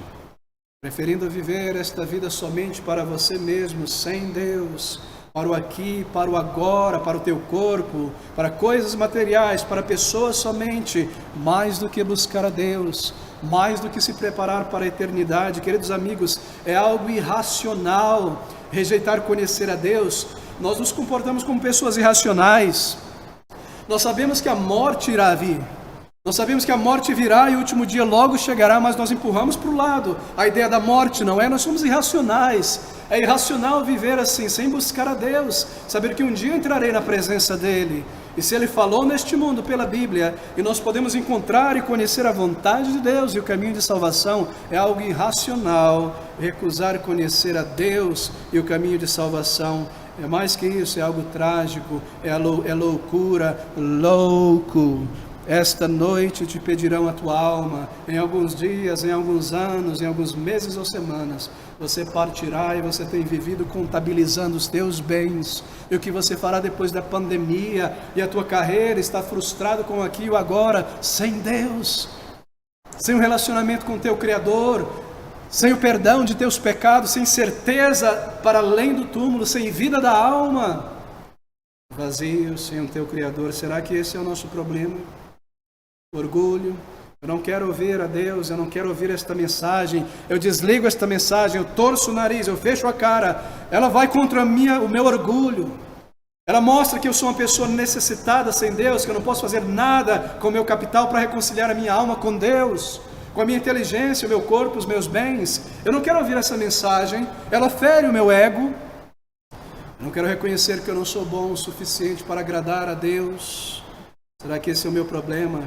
preferindo viver esta vida somente para você mesmo, sem Deus, para o aqui, para o agora, para o teu corpo, para coisas materiais, para pessoas somente, mais do que buscar a Deus, mais do que se preparar para a eternidade. Queridos amigos, é algo irracional rejeitar conhecer a Deus. Nós nos comportamos como pessoas irracionais. Nós sabemos que a morte irá vir. Nós sabemos que a morte virá e o último dia logo chegará, mas nós empurramos para o lado a ideia da morte, não é? Nós somos irracionais. É irracional viver assim, sem buscar a Deus, saber que um dia eu entrarei na presença dEle. E se Ele falou neste mundo pela Bíblia, e nós podemos encontrar e conhecer a vontade de Deus e o caminho de salvação, é algo irracional recusar conhecer a Deus e o caminho de salvação. É mais que isso, é algo trágico, é loucura, louco. Esta noite te pedirão a tua alma, em alguns dias, em alguns anos, em alguns meses ou semanas, você partirá e você tem vivido contabilizando os teus bens, e o que você fará depois da pandemia, e a tua carreira está frustrado com aqui e o agora, sem Deus, sem um relacionamento com o teu Criador, sem o perdão de teus pecados, sem certeza para além do túmulo, sem vida da alma, vazio, sem o teu Criador. Será que esse é o nosso problema? Orgulho. Eu não quero ouvir a Deus, eu não quero ouvir esta mensagem, eu desligo esta mensagem, eu torço o nariz, eu fecho a cara, ela vai contra o meu orgulho, ela mostra que eu sou uma pessoa necessitada sem Deus, que eu não posso fazer nada com o meu capital para reconciliar a minha alma com Deus, com a minha inteligência, o meu corpo, os meus bens. Eu não quero ouvir essa mensagem, ela fere o meu ego, eu não quero reconhecer que eu não sou bom o suficiente para agradar a Deus. Será que esse é o meu problema?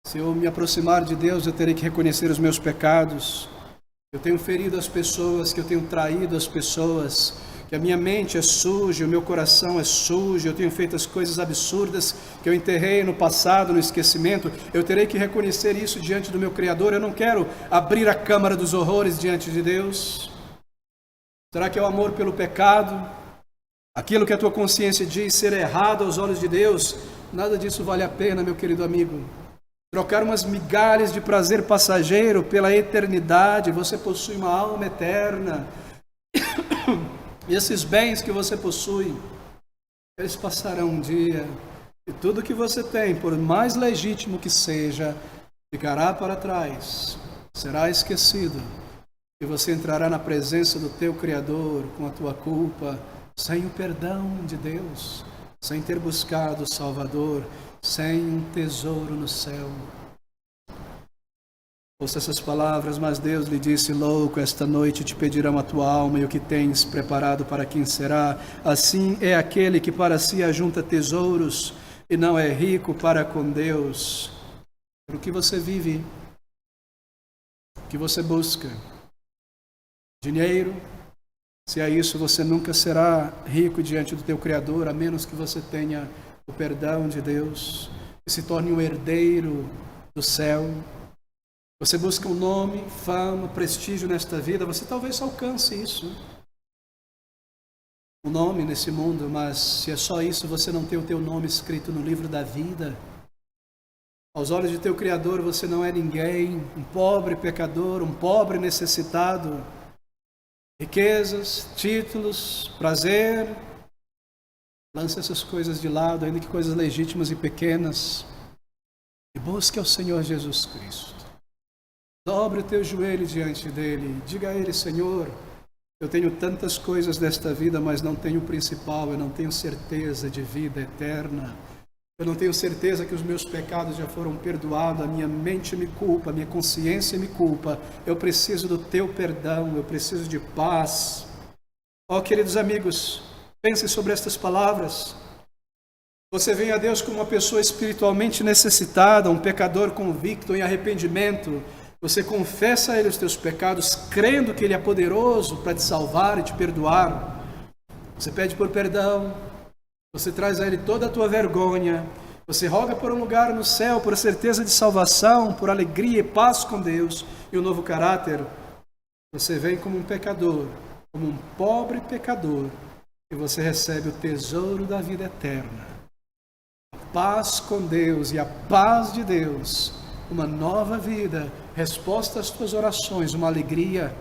Se eu me aproximar de Deus, eu terei que reconhecer os meus pecados. Eu tenho ferido as pessoas, que eu tenho traído as pessoas, que a minha mente é suja, o meu coração é sujo, eu tenho feito as coisas absurdas que eu enterrei no passado, no esquecimento. Eu terei que reconhecer isso diante do meu Criador. Eu não quero abrir a câmara dos horrores diante de Deus. Será que é o amor pelo pecado? Aquilo que a tua consciência diz ser errado aos olhos de Deus? Nada disso vale a pena, meu querido amigo. Trocar umas migalhas de prazer passageiro pela eternidade. Você possui uma alma eterna. E esses bens que você possui, eles passarão um dia. E tudo que você tem, por mais legítimo que seja, ficará para trás. Será esquecido. E você entrará na presença do teu Criador com a tua culpa, sem o perdão de Deus, sem ter buscado o Salvador, sem um tesouro no céu. Ouça essas palavras, mas Deus lhe disse: louco, esta noite te pedirão a tua alma e o que tens preparado para quem será. Assim é aquele que para si ajunta tesouros e não é rico para com Deus. Por que você vive? O que você busca? Dinheiro? Se é isso, você nunca será rico diante do teu Criador, a menos que você tenha o perdão de Deus e se torne um herdeiro do céu. Você busca um nome, fama, prestígio nesta vida, você talvez alcance isso. Um nome nesse mundo, mas se é só isso, você não tem o teu nome escrito no livro da vida. Aos olhos de teu Criador você não é ninguém, um pobre pecador, um pobre necessitado. Riquezas, títulos, prazer, lance essas coisas de lado, ainda que coisas legítimas e pequenas, e busque ao Senhor Jesus Cristo. Dobre o teu joelho diante dele, diga a ele: Senhor, eu tenho tantas coisas desta vida, mas não tenho o principal, eu não tenho certeza de vida eterna. Eu não tenho certeza que os meus pecados já foram perdoados, a minha mente me culpa, a minha consciência me culpa. Eu preciso do teu perdão, eu preciso de paz. Ó, queridos amigos, pensem sobre estas palavras. Você vem a Deus como uma pessoa espiritualmente necessitada, um pecador convicto em arrependimento. Você confessa a Ele os teus pecados, crendo que Ele é poderoso para te salvar e te perdoar. Você pede por perdão. Você traz a Ele toda a tua vergonha. Você roga por um lugar no céu, por certeza de salvação, por alegria e paz com Deus e um novo caráter. Você vem como um pecador, como um pobre pecador, e você recebe o tesouro da vida eterna. A paz com Deus e a paz de Deus, uma nova vida, resposta às tuas orações, uma alegria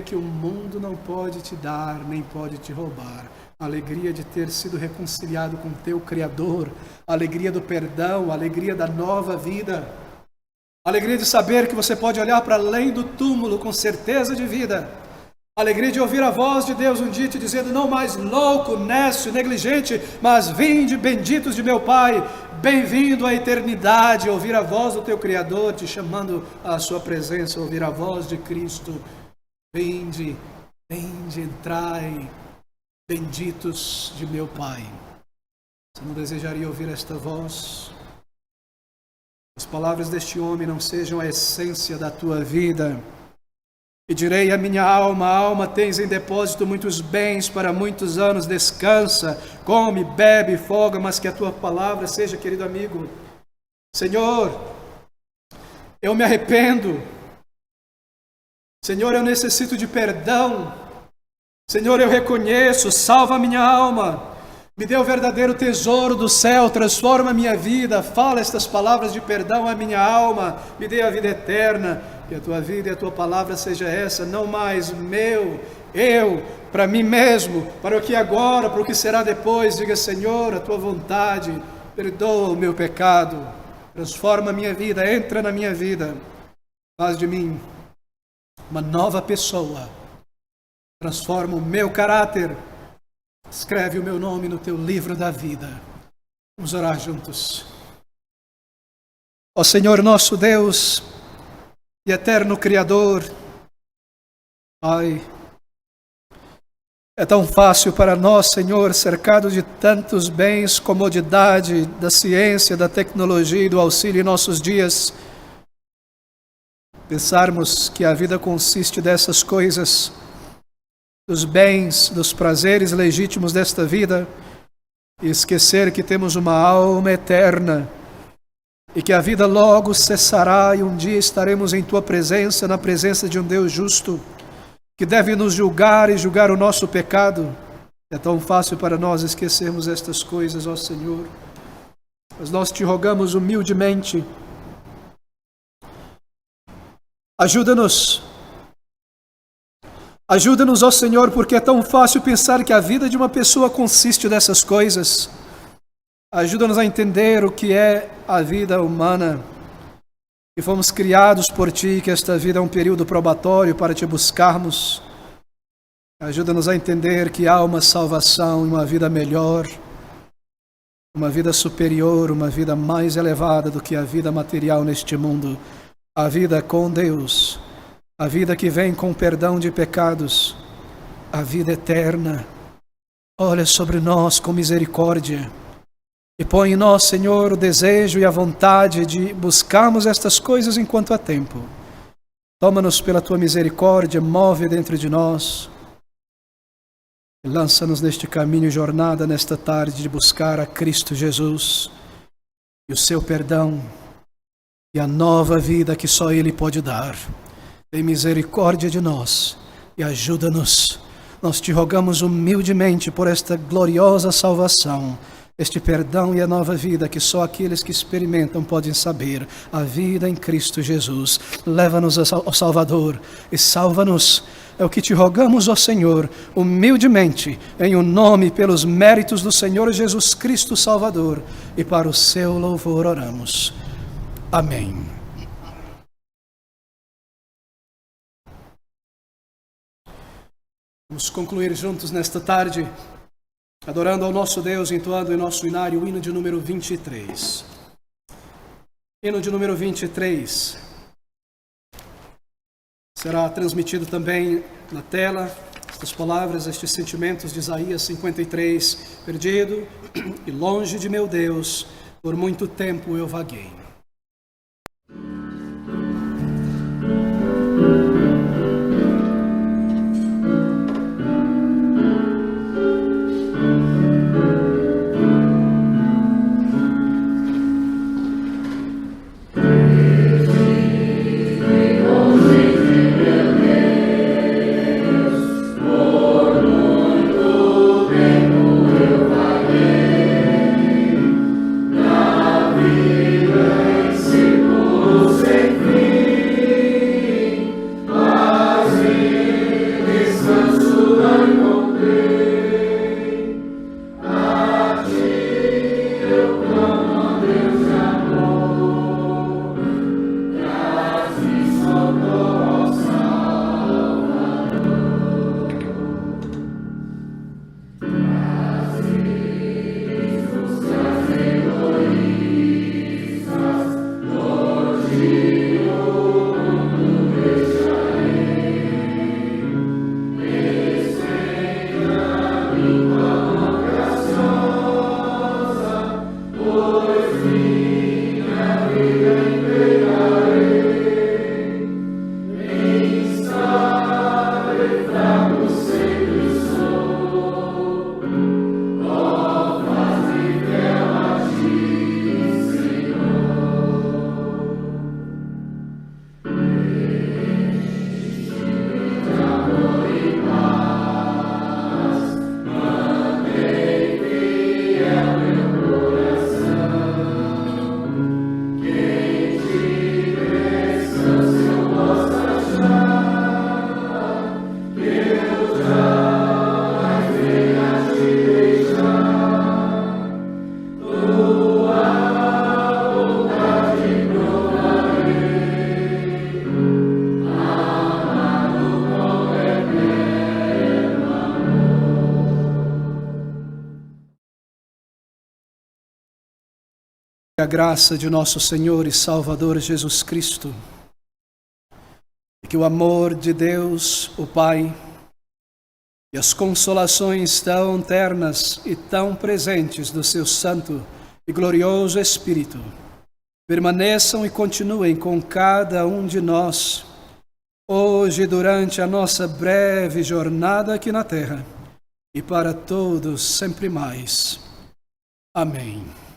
que o mundo não pode te dar, nem pode te roubar. A alegria de ter sido reconciliado com teu Criador, a alegria do perdão, a alegria da nova vida, a alegria de saber que você pode olhar para além do túmulo com certeza de vida, Alegria de ouvir a voz de Deus um dia te dizendo: não mais louco, nécio, negligente, mas vinde, benditos de meu Pai, bem-vindo à eternidade. Ouvir a voz do teu Criador te chamando à sua presença, ouvir a voz de Cristo: vinde, entrai, benditos de meu Pai. Você não desejaria ouvir esta voz? As palavras deste homem não sejam a essência da tua vida. E direi à minha alma: alma, tens em depósito muitos bens para muitos anos, descansa, come, bebe, folga, mas que a tua palavra seja, querido amigo: Senhor, eu me arrependo. Senhor, eu necessito de perdão. Senhor, eu reconheço, salva a minha alma. Me dê o verdadeiro tesouro do céu, transforma a minha vida. Fala estas palavras de perdão à minha alma. Me dê a vida eterna. Que a tua vida e a tua palavra seja essa, não mais eu, para mim mesmo, para o que agora, para o que será depois. Diga: Senhor, a tua vontade, perdoa o meu pecado, transforma a minha vida, entra na minha vida, faz de mim uma nova pessoa, transforma o meu caráter, escreve o meu nome no teu livro da vida. Vamos orar juntos. Ó Senhor nosso Deus e eterno Criador, Pai, é tão fácil para nós, Senhor, cercados de tantos bens, comodidade, da ciência, da tecnologia e do auxílio em nossos dias, pensarmos que a vida consiste dessas coisas, dos bens, dos prazeres legítimos desta vida, e esquecer que temos uma alma eterna, e que a vida logo cessará e um dia estaremos em Tua presença, na presença de um Deus justo, que deve nos julgar e julgar o nosso pecado. É tão fácil para nós esquecermos estas coisas, ó Senhor. Mas nós Te rogamos humildemente, ajuda-nos, ó Senhor, porque é tão fácil pensar que a vida de uma pessoa consiste dessas coisas. Ajuda-nos a entender o que é a vida humana, que fomos criados por Ti, que esta vida é um período probatório para Te buscarmos. Ajuda-nos a entender que há uma salvação e uma vida melhor, uma vida superior, uma vida mais elevada do que a vida material neste mundo, a vida com Deus, a vida que vem com perdão de pecados, a vida eterna. Olha sobre nós com misericórdia. E põe em nós, Senhor, o desejo e a vontade de buscarmos estas coisas enquanto há tempo. Toma-nos pela Tua misericórdia, move dentro de nós. E lança-nos neste caminho e jornada nesta tarde de buscar a Cristo Jesus e o seu perdão e a nova vida que só Ele pode dar. Tem misericórdia de nós e ajuda-nos. Nós Te rogamos humildemente por esta gloriosa salvação, este perdão e a nova vida que só aqueles que experimentam podem saber, a vida em Cristo Jesus. Leva-nos ao Salvador e salva-nos. É o que Te rogamos, ó Senhor, humildemente, em o nome e pelos méritos do Senhor Jesus Cristo Salvador, e para o seu louvor oramos. Amém. Vamos concluir juntos nesta tarde, adorando ao nosso Deus, entoando em nosso inário o hino de número 23. Hino de número 23 será transmitido também na tela, estas palavras, estes sentimentos de Isaías 53. Perdido e longe de meu Deus, por muito tempo eu vaguei. Vida A graça de nosso Senhor e Salvador Jesus Cristo, e que o amor de Deus, o Pai, e as consolações tão ternas e tão presentes do seu Santo e glorioso Espírito permaneçam e continuem com cada um de nós, hoje durante a nossa breve jornada aqui na terra, e para todos sempre mais. Amém.